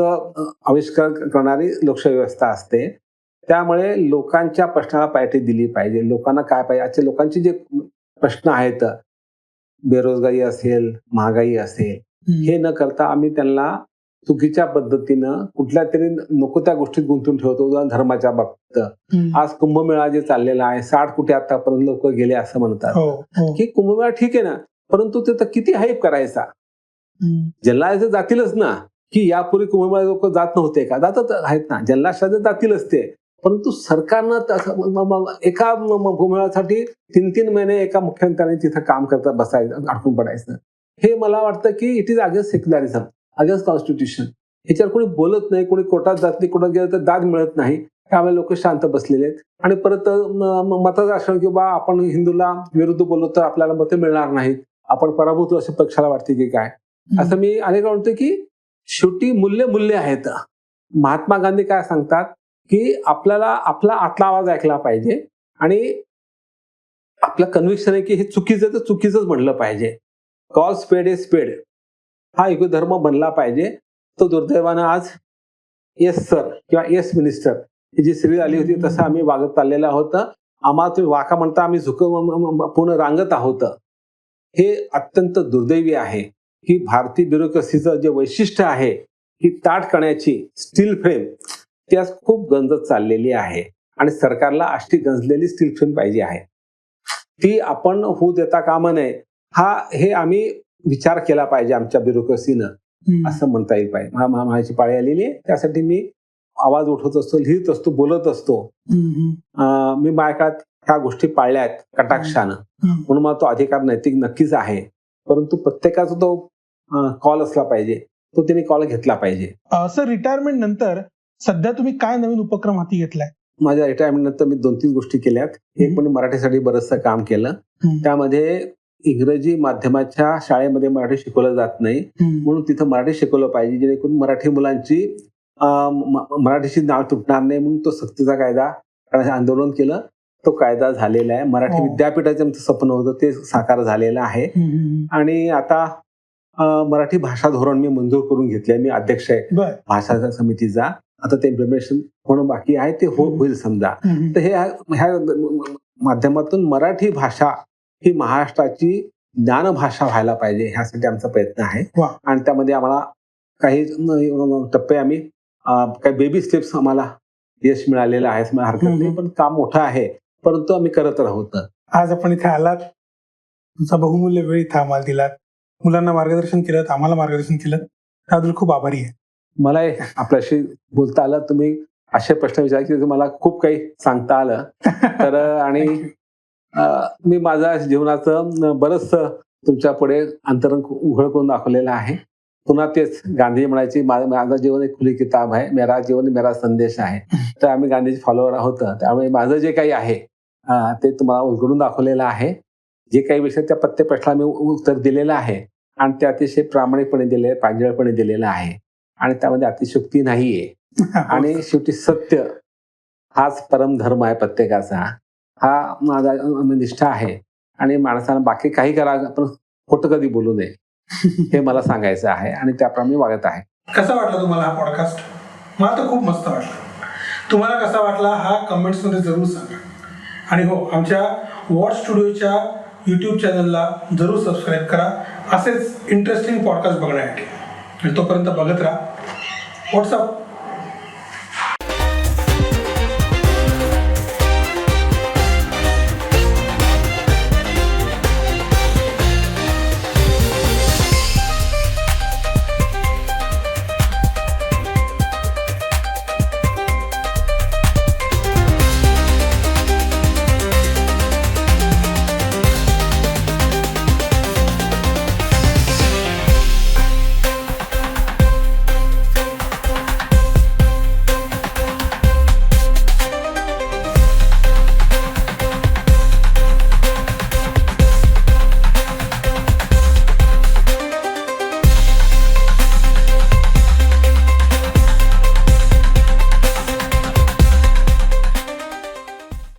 आविष्कार करणारी लोकशाही व्यवस्था असते. त्यामुळे लोकांच्या प्रश्नाला प्रायोरिटी दिली पाहिजे. लोकांना काय पाहिजे, आजच्या लोकांचे जे प्रश्न आहेत, बेरोजगारी असेल, महागाई असेल, हे न करता आम्ही त्यांना चुकीच्या पद्धतीनं कुठल्या तरी नको त्या गोष्टीत गुंतून ठेवतो. उदाहरण धर्माच्या बाबतीत आज कुंभमेळा जे चाललेला आहे, 60 कोटी आतापर्यंत लोक गेले असं म्हणतात की कुंभमेळा ठीक आहे ना, परंतु तिथं किती हाईप करायचा. जल्लाद जातीलच ना, की यापूर्वी कुंभमेळा लोक जात नव्हते का, जातच आहेत ना, जल्लाद जातीलच ते. परंतु सरकारनं एका कुंभमेळ्यासाठी 3-3 महिने एका मुख्यमंत्र्यांनी तिथं काम करता बसायचं, अडकून पडायचं. हे मला वाटतं की it is against secularism, against constitution. ह्याच्यावर कोणी बोलत नाही, कोणी कोर्टात जात नाही, कोणाला गेलं तर दाद मिळत नाही. त्यामुळे लोक शांत बसलेले आहेत आणि परत मताचं असं की बा आपण हिंदूला विरुद्ध बोललो तर आपल्याला मतं मिळणार नाहीत, आपण पराभूत असं पक्षाला वाटते की काय. असं मी अनेक म्हणतो की शेवटी मूल्य आहेत. महात्मा गांधी काय सांगतात की आपल्याला आपला आतला आवाज ऐकला पाहिजे आणि आपलं कन्व्हिक्शन आहे की हे चुकीचं तर चुकीचंच म्हणलं पाहिजे. कॉल स्पेड ए स्पेड हा एक धर्म बनला पाहिजे. तो दुर्दैवानं आज येस सर किंवा येस मिनिस्टर ही जी सिरीज आली होती तसं आम्ही वागत चाललेलं होतं. आम्हाला तुम्ही वाका म्हणता, आम्ही पूर्ण रांगत आहोत. हे अत्यंत दुर्दैवी आहे की भारतीय ब्युरोक्रेसीचं जे वैशिष्ट्य आहे की ताट करण्याची स्टील फ्रेम ती आज खूप गंजत चाललेली आहे आणि सरकारला अशी गंजलेली स्टील फ्रेम पाहिजे आहे. ती आपण होऊ देता कामा नये. हे आम्ही विचार केला पाहिजे आमच्या ब्युरोक्रेसीनं, असं म्हणता येईल पाहिजे. माझी पाळी आलेली आहे, त्यासाठी मी आवाज उठवत असतो, लिहित असतो, बोलत असतो. मी माझ्या काळात ह्या गोष्टी पाळल्या आहेत कटाक्षानं, म्हणून मला तो अधिकार नैतिक नक्कीच आहे. परंतु प्रत्येकाचा तो कॉल असला पाहिजे, तो त्यांनी कॉल घेतला पाहिजे. सर, रिटायरमेंट नंतर सध्या तुम्ही काय नवीन उपक्रम हाती घेतलाय? माझ्या रिटायरमेंट नंतर मी 2-3 गोष्टी केल्यात. एक म्हणजे मराठीसाठी बरंचसं काम केलं. त्यामध्ये इंग्रजी माध्यमाच्या शाळेमध्ये मराठी शिकवलं जात नाही, म्हणून तिथं मराठी शिकवलं पाहिजे, जेणेकरून मराठी मुलांची मराठीची नाव तुटणार नाही. म्हणून तो सक्तीचा कायदा करण्याचं आंदोलन केलं. तो कायदा झालेला आहे. मराठी विद्यापीठाचं आमचं स्वप्न होतं ते साकार झालेलं आहे. आणि आता मराठी भाषा धोरण मी मंजूर करून घेतलंय. मी अध्यक्ष आहे भाषा समितीचा. आता ते इम्प्लिमेंटेशन होणं बाकी आहे, ते होईल समजा. तर ह्या माध्यमातून मराठी भाषा ही महाराष्ट्राची ज्ञानभाषा व्हायला पाहिजे, ह्यासाठी आमचा प्रयत्न आहे. आणि त्यामध्ये आम्हाला काही टप्पे आम्ही काही बेबी स्टेप्स आम्हाला यश मिळालेलं आहे, हरकत नाही. पण काम मोठं आहे, परंतु आम्ही करत राहतो. आज आपण इथे आलात, तुमचा बहुमूल्य वेळ इथं आम्हाला दिलात, मुलांना मार्गदर्शन केलं, आम्हाला मार्गदर्शन केलं, त्याबद्दल खूप आभारी आहे. मला आपल्याशी बोलता आलं, तुम्ही असे प्रश्न विचार की मला खूप काही सांगता आलं. तर आणि मी माझ्या जीवनाचं बरंचसं तुमच्या पुढे अंतरंग उघड करून दाखवलेलं आहे. पुन्हा तेच गांधी म्हणायची, माझं जीवन एक खुली किताब आहे, मेरा जीवन मेरा संदेश आहे. तर आम्ही गांधीचे फॉलोअर आहोत, त्यामुळे माझं जे काही आहे ते तुम्हाला उलगडून दाखवलेलं आहे. जे काही विषय त्या प्रत्येक प्रश्नाला मी उत्तर दिलेलं आहे आणि ते अतिशय प्रामाणिकपणे दिले, प्रांजळपणे दिलेलं आहे आणि त्यामध्ये अतिशयोक्ती नाहीये. आणि शेवटी सत्य हाच परमधर्म आहे प्रत्येकाचा, हा माझा निष्ठा आहे. आणि माणसाला बाकी काही करा पण खोटं कधी बोलू नये, हे मला सांगायचं आहे आणि त्याप्रमाणे वागत आहे. कसा वाटला तुम्हाला हा पॉडकास्ट? मला तर खूप मस्त वाटला. तुम्हाला कसा वाटला हा कमेंट्स मध्ये जरूर सांगा. आणि हो, आमच्या वॉट स्टुडिओच्या YouTube चॅनलला जरूर सबस्क्राईब करा, असेच इंटरेस्टिंग पॉडकास्ट बघण्यासाठी. तोपर्यंत बघत राहा. व्हॉट्सअप.